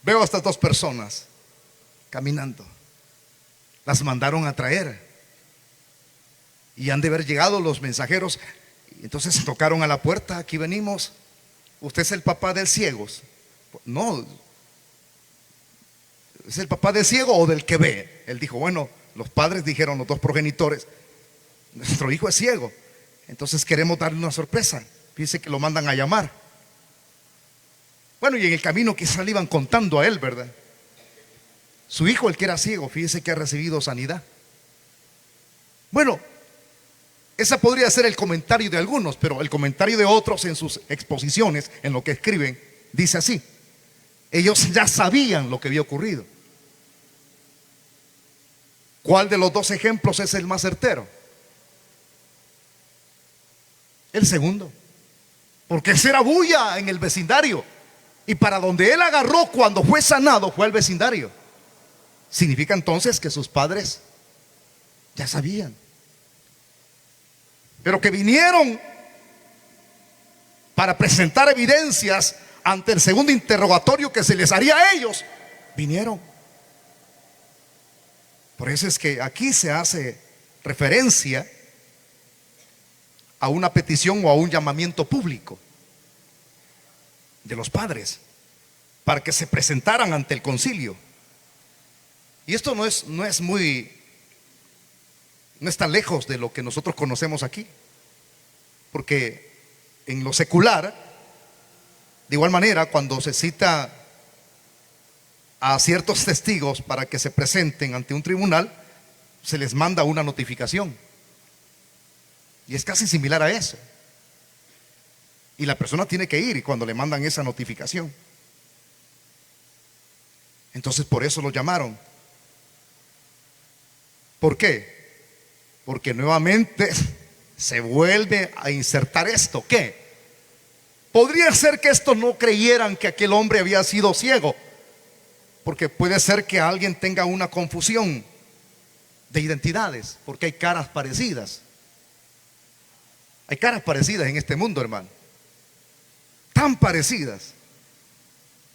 Veo a estas dos personas caminando. Las mandaron a traer y han de haber llegado los mensajeros. Entonces tocaron a la puerta. Aquí venimos. ¿Usted es el papá del ciego? No. ¿Es el papá del ciego o del que ve? Él dijo, bueno, los padres dijeron, los dos progenitores, nuestro hijo es ciego, entonces queremos darle una sorpresa. Fíjese que lo mandan a llamar. Bueno, y en el camino quizás le iban contando a él, ¿verdad? Su hijo, el que era ciego, fíjese que ha recibido sanidad. Bueno, ese podría ser el comentario de algunos, pero el comentario de otros en sus exposiciones, en lo que escriben, dice así: ellos ya sabían lo que había ocurrido. ¿Cuál de los dos ejemplos es el más certero? El segundo, porque esa era bulla en el vecindario, y para donde él agarró cuando fue sanado fue al vecindario. Significa entonces que sus padres ya sabían, pero que vinieron para presentar evidencias ante el segundo interrogatorio que se les haría a ellos. Vinieron. Por eso es que aquí se hace referencia a una petición o a un llamamiento público de los padres para que se presentaran ante el concilio. Y esto no es tan lejos de lo que nosotros conocemos aquí, porque en lo secular, de igual manera, cuando se cita a ciertos testigos para que se presenten ante un tribunal, se les manda una notificación, y es casi similar a eso, y la persona tiene que ir, y cuando le mandan esa notificación, entonces por eso lo llamaron. ¿Por qué? Porque nuevamente se vuelve a insertar esto. ¿Qué? Podría ser que estos no creyeran que aquel hombre había sido ciego, porque puede ser que alguien tenga una confusión de identidades, porque hay caras parecidas. Hay caras parecidas en este mundo, hermano, tan parecidas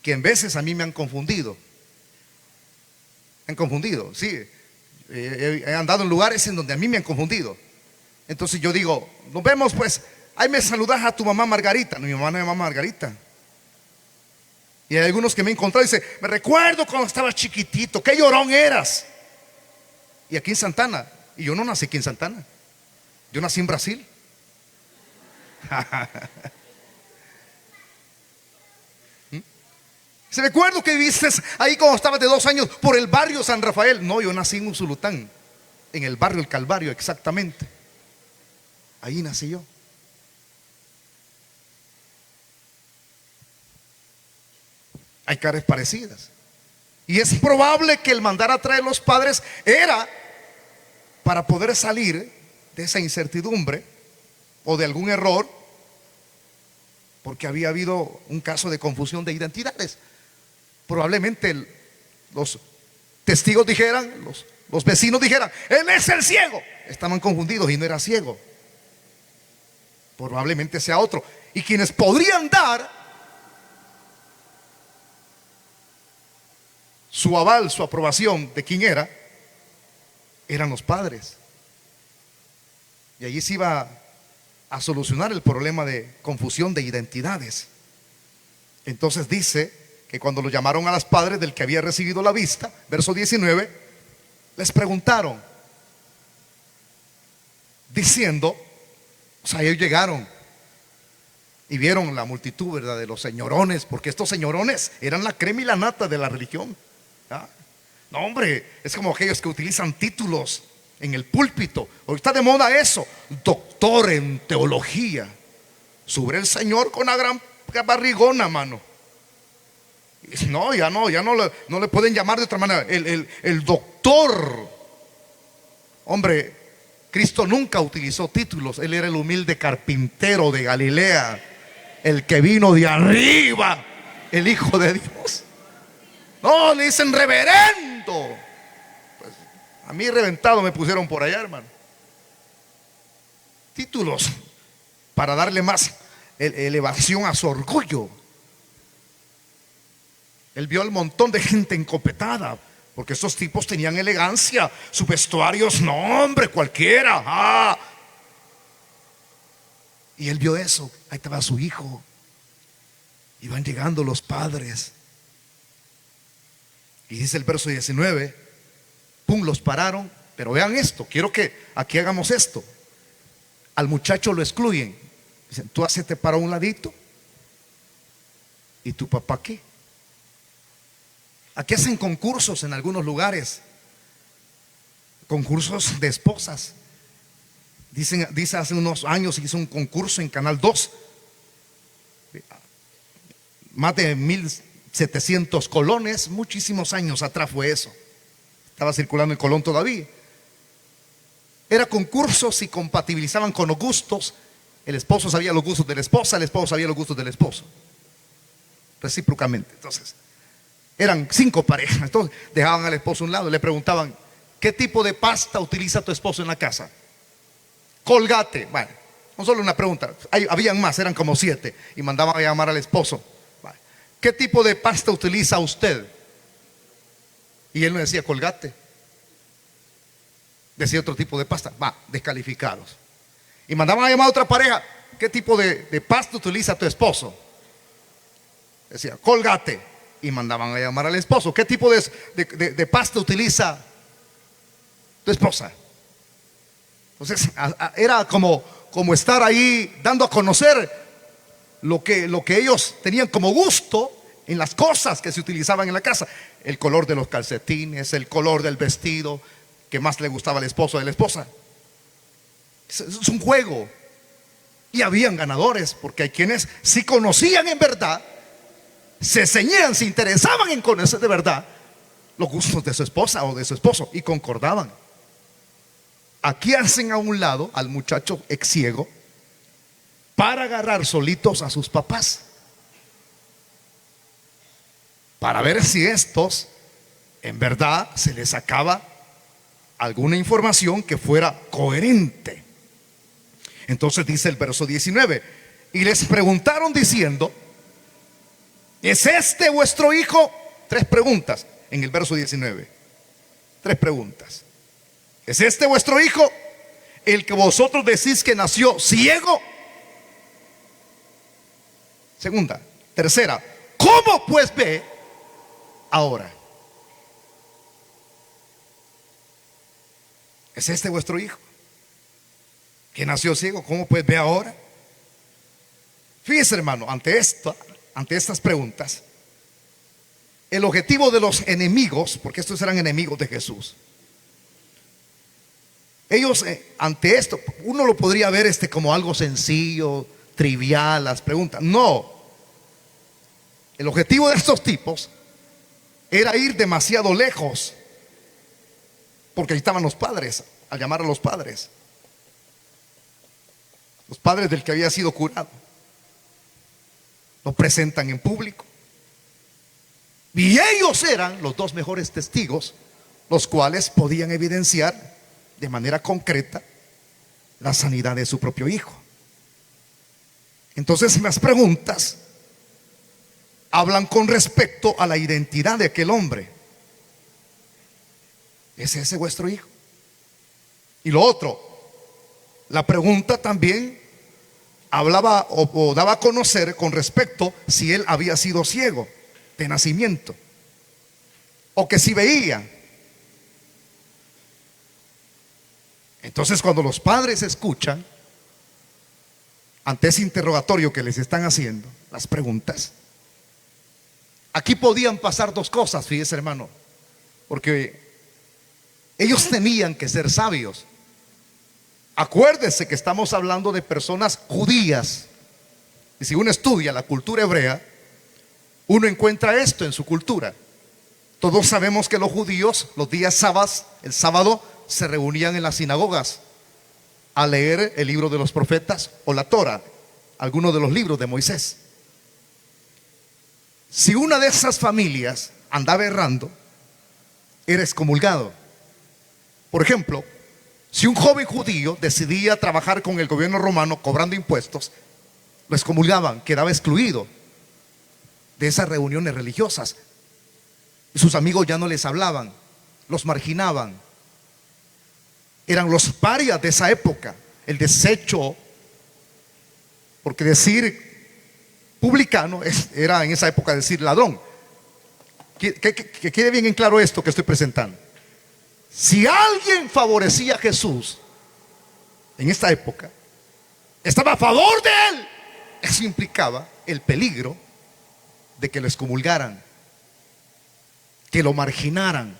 que en veces a mí me han confundido. Me han confundido, sí. He andado en lugares en donde a mí me han confundido. Entonces yo digo, nos vemos pues, ahí me saludas a tu mamá Margarita. No, mi mamá no es mamá Margarita. Y hay algunos que me he encontrado y dicen, me recuerdo cuando estabas chiquitito, qué llorón eras. Y aquí en Santana, y yo no nací aquí en Santana, yo nací en Brasil. Se recuerdo que viviste ahí cuando estabas de 2 años por el barrio San Rafael. No, yo nací en Usulután, en el barrio El Calvario, exactamente. Ahí nací yo. Hay caras parecidas. Y es probable que el mandar a traer los padres era para poder salir de esa incertidumbre o de algún error, porque había habido un caso de confusión de identidades. Probablemente los testigos dijeran, los vecinos dijeran: él es el ciego. Estaban confundidos y no era ciego. Probablemente sea otro. Y quienes podrían dar su aval, su aprobación de quién era, eran los padres. Y allí se iba a solucionar el problema de confusión de identidades. Entonces dice que cuando lo llamaron a los padres del que había recibido la vista, verso 19, les preguntaron, diciendo, o sea, ellos llegaron y vieron la multitud, ¿verdad?, de los señorones, porque estos señorones eran la crema y la nata de la religión. ¿Ah? No, hombre, es como aquellos que utilizan títulos en el púlpito. Hoy está de moda eso: doctor en teología. Sube el Señor con una gran barrigona, mano. Y no, ya no le pueden llamar de otra manera. El doctor. Hombre, Cristo nunca utilizó títulos. Él era el humilde carpintero de Galilea, el que vino de arriba, el Hijo de Dios. No, le dicen reverendo. Pues, a mí reventado me pusieron por allá, hermano. Títulos para darle más elevación a su orgullo. Él vio el montón de gente encopetada, porque esos tipos tenían elegancia. Sus vestuarios, no, hombre, cualquiera. Y él vio eso. Ahí estaba su hijo. Iban llegando los padres. Y dice el verso 19, pum, los pararon. Pero vean esto, quiero que aquí hagamos esto. Al muchacho lo excluyen. Dicen: tú hacete para un ladito. ¿Y tu papá qué? Aquí hacen concursos en algunos lugares, concursos de esposas. Dice hace unos años hizo un concurso en Canal 2. Más de 1,700 colones, muchísimos años atrás fue eso. Estaba circulando en Colón todavía. Era concursos y compatibilizaban con los gustos. El esposo sabía los gustos de la esposa, el esposo sabía los gustos del esposo, recíprocamente. Entonces, eran 5 parejas. Entonces, dejaban al esposo a un lado y le preguntaban: ¿qué tipo de pasta utiliza tu esposo en la casa? Colgate. Bueno, no solo una pregunta, habían más, eran como 7. Y mandaban a llamar al esposo: ¿qué tipo de pasta utiliza usted? Y él no decía Colgate, decía otro tipo de pasta. Descalificados. Y mandaban a llamar a otra pareja: ¿qué tipo de pasta utiliza tu esposo? Decía Colgate. Y mandaban a llamar al esposo: ¿qué tipo de pasta utiliza tu esposa? Entonces era como estar ahí dando a conocer lo que ellos tenían como gusto en las cosas que se utilizaban en la casa. El color de los calcetines, el color del vestido que más le gustaba al esposo o a la esposa. Es un juego. Y habían ganadores, porque hay quienes sí conocían en verdad, se ceñían, se interesaban en conocer de verdad los gustos de su esposa o de su esposo, y concordaban. Aquí hacen a un lado al muchacho ex ciego para agarrar solitos a sus papás, para ver si estos en verdad se les sacaba alguna información que fuera coherente. Entonces dice el verso 19: y les preguntaron diciendo: ¿es este vuestro hijo? 3 preguntas en el verso 19. 3 preguntas. ¿Es este vuestro hijo, el que vosotros decís que nació ciego? Segunda. Tercera: ¿cómo pues ve ahora? ¿Es este vuestro hijo, que nació ciego? ¿Cómo pues ve ahora? Fíjese, hermano, ante estas preguntas, el objetivo de los enemigos, porque estos eran enemigos de Jesús, ellos ante esto, uno lo podría ver como algo sencillo, trivial, las preguntas. No, El objetivo de estos tipos era ir demasiado lejos, porque ahí estaban los padres, al llamar a los padres del que había sido curado. Lo presentan en público. Y ellos eran los dos mejores testigos, los cuales podían evidenciar de manera concreta la sanidad de su propio hijo. Entonces las preguntas hablan con respecto a la identidad de aquel hombre. ¿Es ese vuestro hijo? Y lo otro, la pregunta también hablaba o daba a conocer con respecto si él había sido ciego de nacimiento o que si veía. Entonces, cuando los padres escuchan ante ese interrogatorio que les están haciendo, las preguntas, aquí podían pasar dos cosas, fíjese hermano, porque ellos tenían que ser sabios. Acuérdese que estamos hablando de personas judías, y si uno estudia la cultura hebrea, uno encuentra esto en su cultura. Todos sabemos que los judíos los días sábados, el sábado, se reunían en las sinagogas a leer el libro de los profetas o la Torah, algunos de los libros de Moisés. Si una de esas familias andaba errando, era excomulgado. Por ejemplo, si un joven judío decidía trabajar con el gobierno romano cobrando impuestos, lo excomulgaban, quedaba excluido de esas reuniones religiosas. Y sus amigos ya no les hablaban, los marginaban. Eran los parias de esa época, el desecho, porque decir publicano era en esa época decir ladrón. Que quede bien en claro esto que estoy presentando. Si alguien favorecía a Jesús en esta época, estaba a favor de él, eso implicaba el peligro de que lo excomulgaran, que lo marginaran.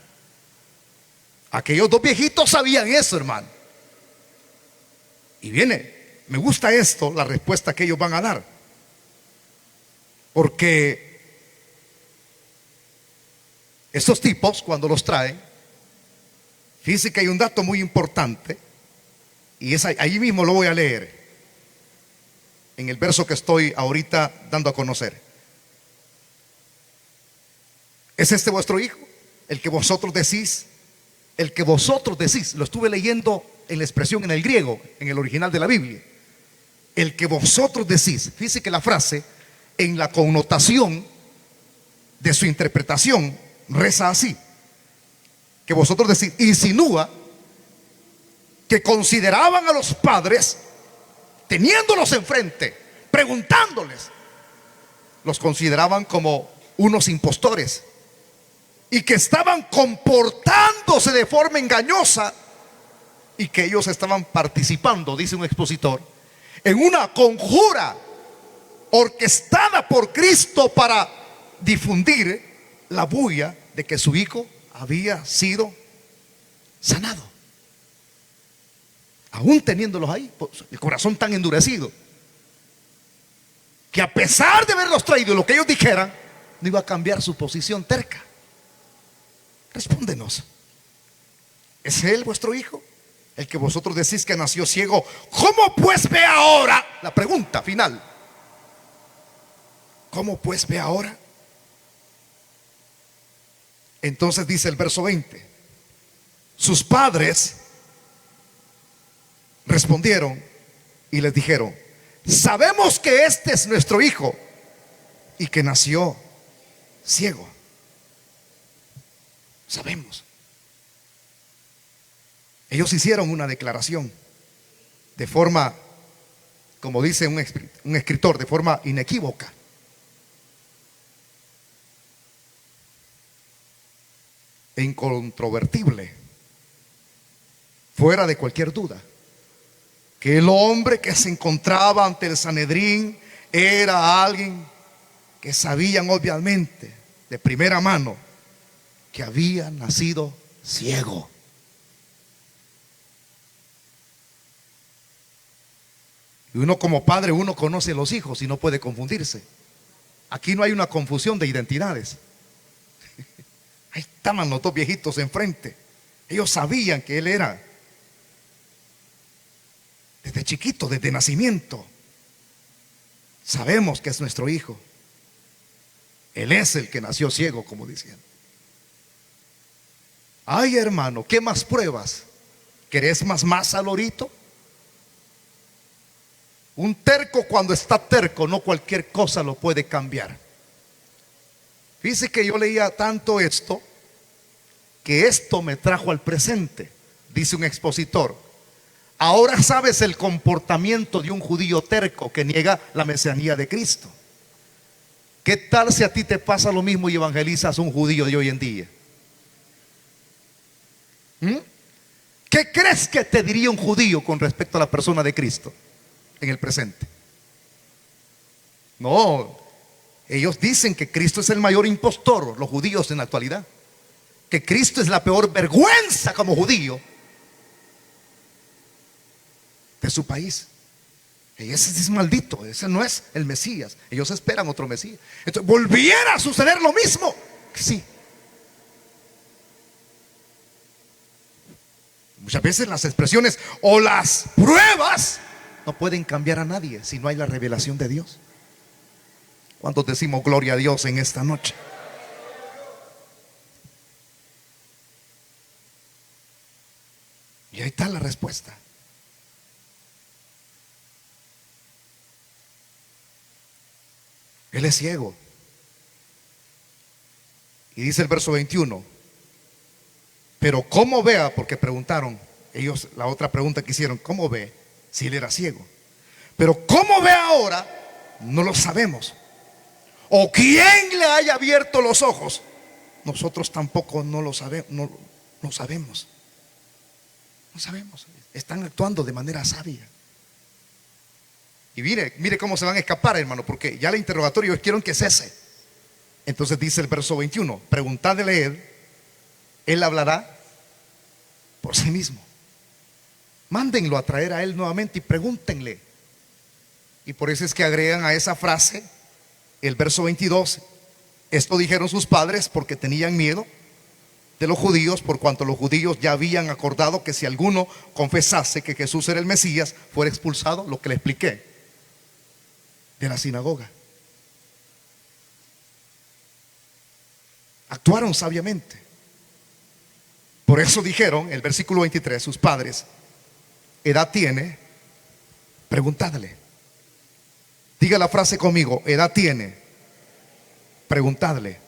Aquellos dos viejitos sabían eso, hermano. Y me gusta esto, la respuesta que ellos van a dar, porque estos tipos, cuando los traen, fíjense que hay un dato muy importante, y es ahí mismo lo voy a leer, en el verso que estoy ahorita dando a conocer. ¿Es este vuestro hijo? El que vosotros decís. El que vosotros decís. Lo estuve leyendo en la expresión en el griego, en el original de la Biblia. El que vosotros decís. Fíjense que la frase, en la connotación de su interpretación, reza así: que vosotros decís, insinúa que consideraban a los padres, teniéndolos enfrente, preguntándoles, los consideraban como unos impostores y que estaban comportándose de forma engañosa y que ellos estaban participando, dice un expositor, en una conjura orquestada por Cristo para difundir la bulla de que su hijo había sido sanado, aún teniéndolos ahí, el corazón tan endurecido, que a pesar de haberlos traído lo que ellos dijeran, no iba a cambiar su posición terca. Respóndenos, ¿es él vuestro hijo? El que vosotros decís que nació ciego, ¿cómo pues ve ahora? La pregunta final, ¿cómo pues ve ahora? Entonces dice el verso 20: sus padres respondieron y les dijeron, sabemos que este es nuestro hijo y que nació ciego. Sabemos. Ellos hicieron una declaración de forma, como dice un escritor, de forma inequívoca. E incontrovertible, fuera de cualquier duda, que el hombre que se encontraba ante el Sanedrín era alguien que sabían obviamente de primera mano que había nacido ciego. Y uno como padre, uno conoce a los hijos y no puede confundirse. Aquí no hay una confusión de identidades. Ahí estaban los dos viejitos enfrente. Ellos sabían que él era. Desde chiquito, desde nacimiento, sabemos que es nuestro hijo. Él es el que nació ciego, como decían. Ay, hermano, ¿qué más pruebas? ¿Querés más masa, lorito? Un terco, cuando está terco, no cualquier cosa lo puede cambiar. Fíjese que yo leía tanto esto, que esto me trajo al presente. Dice un expositor: ahora sabes el comportamiento de un judío terco que niega la mesianía de Cristo. ¿Qué tal si a ti te pasa lo mismo y evangelizas a un judío de hoy en día? ¿Qué crees que te diría un judío con respecto a la persona de Cristo en el presente? No, ellos dicen que Cristo es el mayor impostor, los judíos en la actualidad, que Cristo es la peor vergüenza como judío de su país. Y ese es maldito, ese no es el Mesías. Ellos esperan otro Mesías. Entonces, ¿volviera a suceder lo mismo? Sí. Muchas veces las expresiones o las pruebas no pueden cambiar a nadie si no hay la revelación de Dios. ¿Cuántos decimos gloria a Dios en esta noche? Y ahí está la respuesta. Él es ciego. Y dice el verso 21: pero ¿cómo vea? Porque preguntaron ellos, la otra pregunta que hicieron: ¿cómo ve si él era ciego? Pero ¿cómo ve ahora? No lo sabemos. ¿O quién le haya abierto los ojos? Nosotros tampoco no lo sabemos. No sabemos. No sabemos. Están actuando de manera sabia. Y mire cómo se van a escapar, hermano, porque ya el interrogatorio quieren que cese. Entonces dice el verso 21: preguntadle él hablará por sí mismo. Mándenlo a traer a él nuevamente y pregúntenle. Y por eso es que agregan a esa frase el verso 22: esto dijeron sus padres porque tenían miedo de los judíos, por cuanto los judíos ya habían acordado que si alguno confesase que Jesús era el Mesías, fuera expulsado, lo que le expliqué, de la sinagoga. Actuaron sabiamente. Por eso dijeron, el versículo 23, sus padres: edad tiene, preguntadle. Diga la frase conmigo: edad tiene, preguntadle.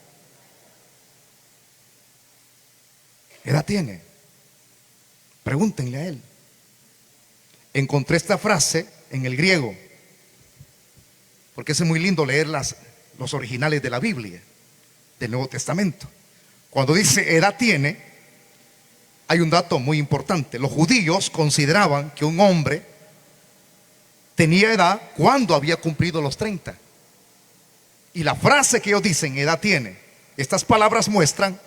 Edad tiene, pregúntenle a él. Encontré esta frase en el griego, porque es muy lindo leer los originales de la Biblia, del Nuevo Testamento. Cuando dice edad tiene, hay un dato muy importante. Los judíos consideraban que un hombre tenía edad cuando había cumplido los 30. Y la frase que ellos dicen, edad tiene, estas palabras muestran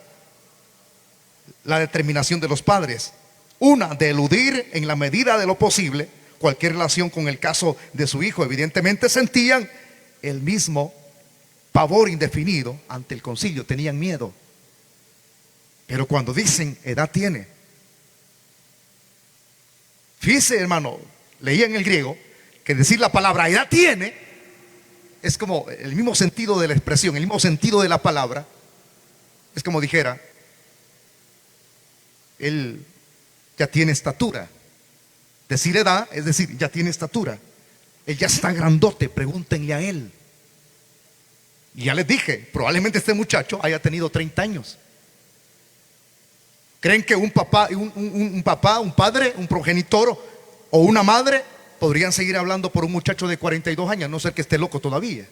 la determinación de los padres. Una, de eludir en la medida de lo posible cualquier relación con el caso de su hijo. Evidentemente sentían el mismo pavor indefinido ante el concilio, tenían miedo. Pero cuando dicen edad tiene, fíjese, hermano, leía en el griego que decir la palabra edad tiene es como el mismo sentido de la expresión, el mismo sentido de la palabra. Es como dijera: él ya tiene estatura. Decir edad es decir, ya tiene estatura. Él ya está grandote, pregúntenle a él. Y ya les dije, probablemente este muchacho haya tenido 30 años. ¿Creen que un papá, un padre, un progenitor o una madre podrían seguir hablando por un muchacho de 42 años, a no ser que esté loco todavía?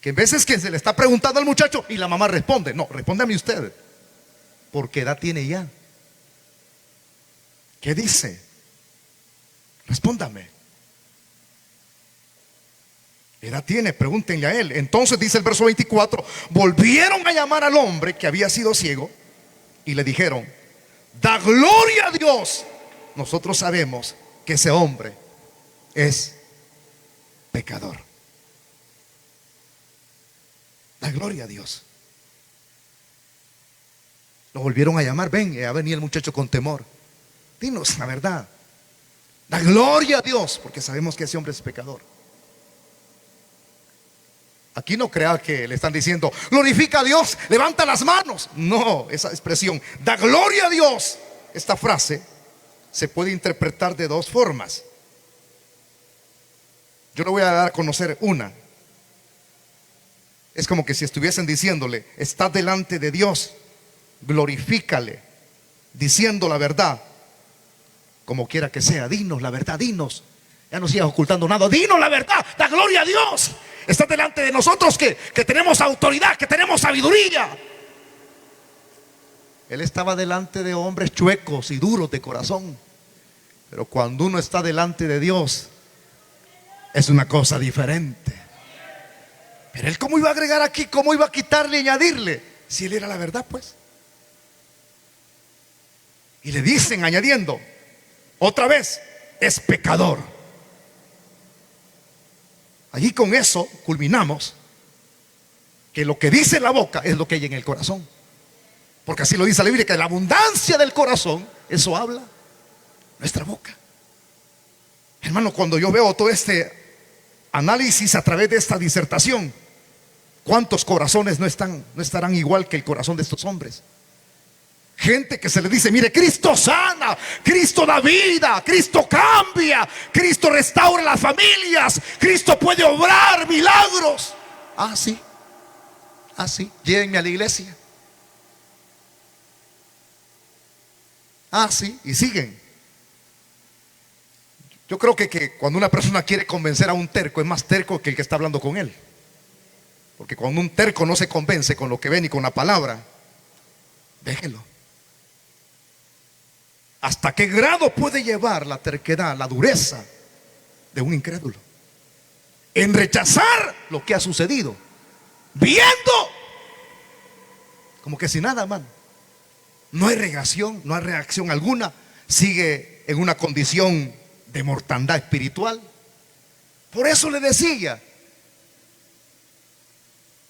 Que en veces que se le está preguntando al muchacho y la mamá responde: no, respóndame usted, porque edad tiene ya. ¿Qué dice? Respóndame. Edad tiene, pregúntenle a él. Entonces dice el verso 24: volvieron a llamar al hombre que había sido ciego y le dijeron: da gloria a Dios, nosotros sabemos que ese hombre es pecador. Da gloria a Dios. Lo volvieron a llamar. Ven, ya venía el muchacho con temor. Dinos la verdad. Da gloria a Dios, porque sabemos que ese hombre es pecador. Aquí no crea que le están diciendo glorifica a Dios, levanta las manos. No, esa expresión, da gloria a Dios, esta frase se puede interpretar de dos formas. Yo le voy a dar a conocer una. Es como que si estuviesen diciéndole, estás delante de Dios, glorifícale, diciendo la verdad, como quiera que sea. Dinos la verdad, dinos. Ya no sigas ocultando nada. Dinos la verdad, da gloria a Dios. Estás delante de nosotros que tenemos autoridad, que tenemos sabiduría. Él estaba delante de hombres chuecos y duros de corazón. Pero cuando uno está delante de Dios, es una cosa diferente. Pero él, ¿cómo iba a agregar aquí? ¿Cómo iba a quitarle y añadirle? Si él era la verdad, pues. Y le dicen, añadiendo, otra vez, es pecador. Allí con eso culminamos que lo que dice la boca es lo que hay en el corazón. Porque así lo dice la Biblia, que de la abundancia del corazón, eso habla nuestra boca. Hermano, cuando yo veo todo este análisis a través de esta disertación, ¿cuántos corazones no estarán igual que el corazón de estos hombres? Gente que se le dice, mire, Cristo sana, Cristo da vida, Cristo cambia, Cristo restaura las familias, Cristo puede obrar milagros. Ah, sí, llévenme a la iglesia. Ah, sí, y siguen. Yo creo que cuando una persona quiere convencer a un terco, es más terco que el que está hablando con él. Porque cuando un terco no se convence con lo que ve ni con la palabra, déjelo. ¿Hasta qué grado puede llevar la terquedad, la dureza de un incrédulo? En rechazar lo que ha sucedido, viendo como que sin nada, hermano. No hay reacción, no hay reacción alguna. Sigue en una condición de mortandad espiritual. Por eso le decía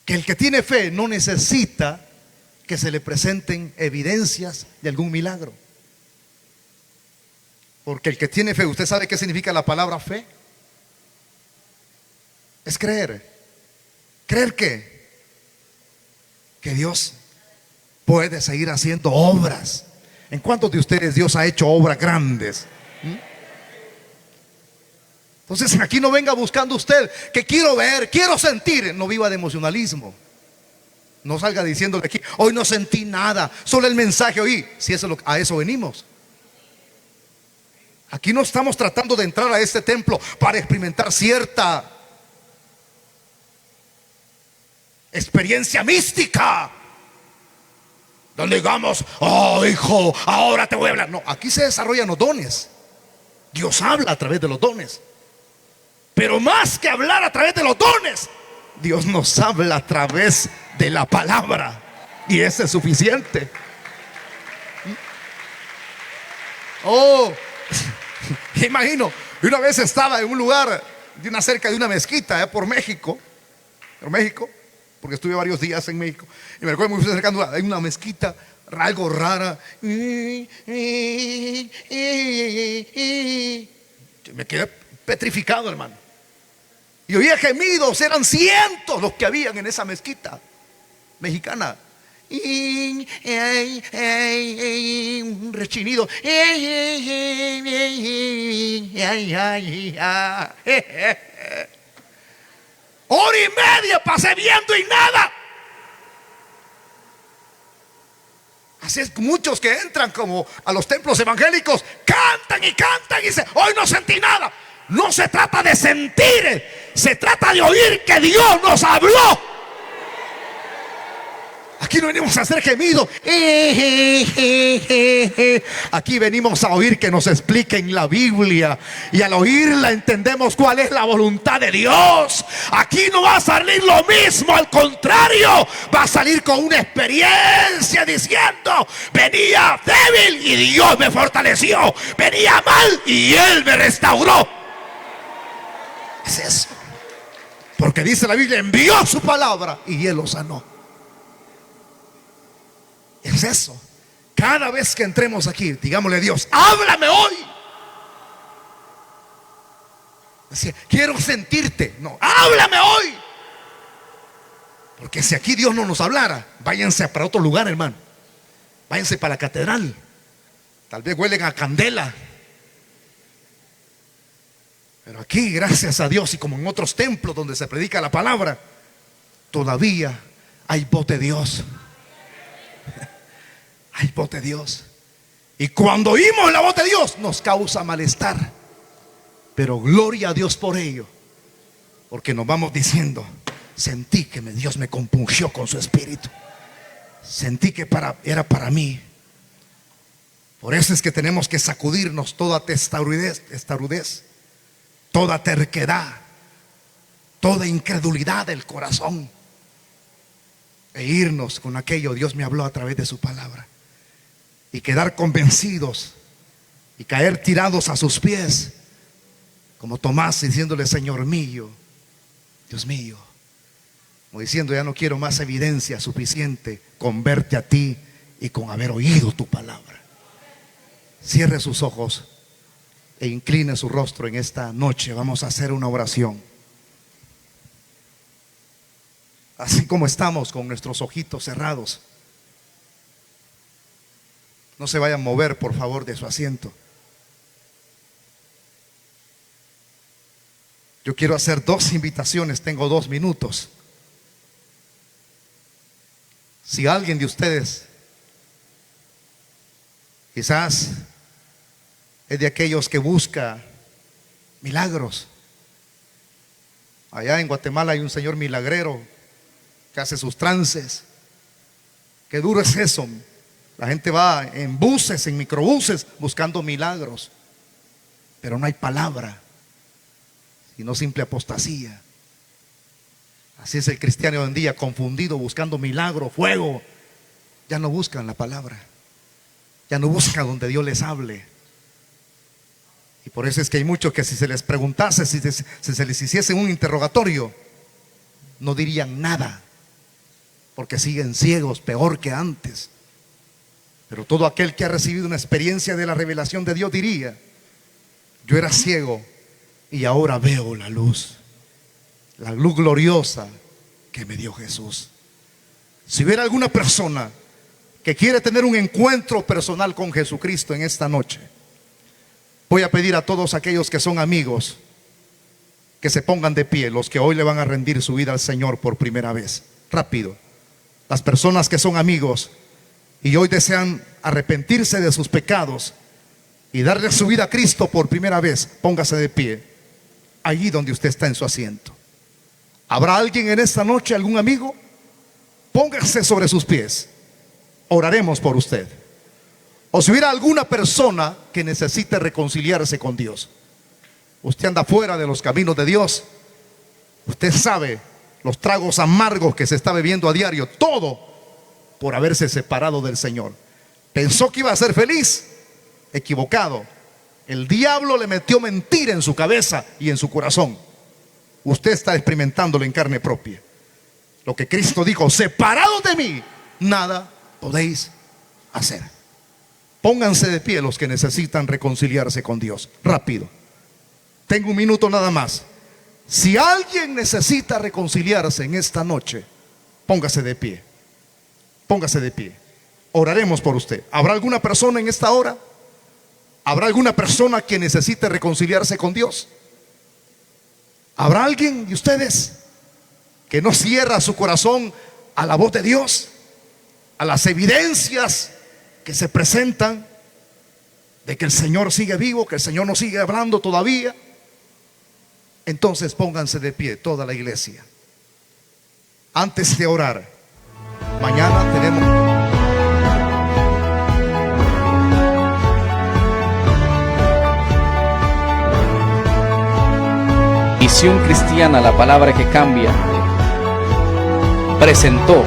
que el que tiene fe no necesita que se le presenten evidencias de algún milagro. Porque el que tiene fe, ¿usted sabe qué significa la palabra fe? Es creer. ¿Creer qué? Que Dios puede seguir haciendo obras. ¿En cuántos de ustedes Dios ha hecho obras grandes? Entonces aquí no venga buscando usted que quiero ver, quiero sentir. No viva de emocionalismo. No salga diciéndole aquí, hoy no sentí nada, solo el mensaje oí. Si eso, a eso venimos. Aquí no estamos tratando de entrar a este templo para experimentar cierta experiencia mística, donde digamos, oh hijo, ahora te voy a hablar. No, aquí se desarrollan los dones. Dios habla a través de los dones. Pero más que hablar a través de los dones, Dios nos habla a través de la palabra. Y eso es suficiente. Oh, imagino, una vez estaba en un lugar cerca de una mezquita por México, porque estuve varios días en México. Y me recuerdo muy cercano, hay una mezquita algo rara. Me quedé petrificado, hermano. Y oía gemidos, eran cientos los que habían en esa mezquita mexicana. Un rechinido. Hora y media pasé viendo y nada. Así es, muchos que entran como a los templos evangélicos cantan y dicen, hoy no sentí nada. No se trata de sentir, se trata de oír que Dios nos habló. Aquí no venimos a hacer gemidos. Aquí venimos a oír que nos expliquen la Biblia. Y al oírla entendemos cuál es la voluntad de Dios. Aquí no va a salir lo mismo, al contrario, va a salir con una experiencia diciendo, venía débil y Dios me fortaleció. Venía mal y Él me restauró. Es eso. Porque dice la Biblia, envió su palabra y Él lo sanó. Es eso. Cada vez que entremos aquí, digámosle a Dios, háblame hoy. Decía, quiero sentirte. No, háblame hoy. Porque si aquí Dios no nos hablara, váyanse para otro lugar, hermano. Váyanse para la catedral. Tal vez huelen a candela. Pero aquí, gracias a Dios, y como en otros templos donde se predica la palabra, todavía hay voz de Dios. Hay voz de Dios. Y cuando oímos la voz de Dios, nos causa malestar. Pero gloria a Dios por ello. Porque nos vamos diciendo, sentí que Dios me compungió con su espíritu. Sentí que era para mí. Por eso es que tenemos que sacudirnos toda testarudez, toda terquedad, toda incredulidad del corazón, e irnos con aquello. Dios me habló a través de su palabra, y quedar convencidos y caer tirados a sus pies, como Tomás, diciéndole, Señor mío, Dios mío, como diciendo, ya no quiero más evidencia, suficiente con verte a ti y con haber oído tu palabra. Cierre sus ojos e incline su rostro en esta noche. Vamos a hacer una oración. Así como estamos con nuestros ojitos cerrados, no se vayan a mover, por favor, de su asiento. Yo quiero hacer 2 invitaciones, tengo 2 minutos. Si alguien de ustedes quizás es de aquellos que busca milagros. Allá en Guatemala hay un señor milagrero que hace sus trances. Qué duro es eso. La gente va en buses, en microbuses, buscando milagros, pero no hay palabra, sino simple apostasía. Así es el cristiano hoy en día, confundido, buscando milagro, fuego. Ya no buscan la palabra, ya no buscan donde Dios les hable. Y por eso es que hay muchos que si se les preguntase, si se les hiciese un interrogatorio, no dirían nada, porque siguen ciegos, peor que antes. Pero todo aquel que ha recibido una experiencia de la revelación de Dios diría, yo era ciego y ahora veo la luz gloriosa que me dio Jesús. Si hubiera alguna persona que quiere tener un encuentro personal con Jesucristo en esta noche, voy a pedir a todos aquellos que son amigos que se pongan de pie, los que hoy le van a rendir su vida al Señor por primera vez. Rápido. Las personas que son amigos y hoy desean arrepentirse de sus pecados y darle su vida a Cristo por primera vez, póngase de pie allí donde usted está en su asiento. ¿Habrá alguien en esta noche, algún amigo? Póngase sobre sus pies. Oraremos por usted. O si hubiera alguna persona que necesite reconciliarse con Dios, usted anda fuera de los caminos de Dios, usted sabe los tragos amargos que se está bebiendo a diario, todo por haberse separado del Señor. Pensó que iba a ser feliz, equivocado. El diablo le metió mentira en su cabeza y en su corazón. Usted está experimentándolo en carne propia. Lo que Cristo dijo, separados de mí, nada podéis hacer. Pónganse de pie los que necesitan reconciliarse con Dios. Rápido. Tengo 1 minuto nada más. Si alguien necesita reconciliarse en esta noche, póngase de pie. Póngase de pie. Oraremos por usted. ¿Habrá alguna persona en esta hora? ¿Habrá alguna persona que necesite reconciliarse con Dios? ¿Habrá alguien de ustedes que no cierra su corazón a la voz de Dios, a las evidencias que se presentan de que el Señor sigue vivo, que el Señor nos sigue hablando todavía? Entonces pónganse de pie toda la iglesia. Antes de orar, mañana tenemos... Misión Cristiana, la palabra que cambia, presentó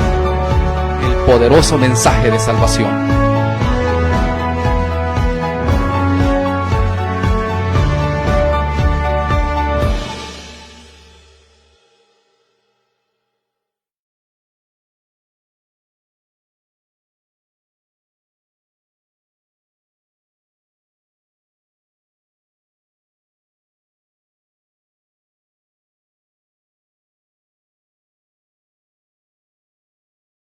el poderoso mensaje de salvación.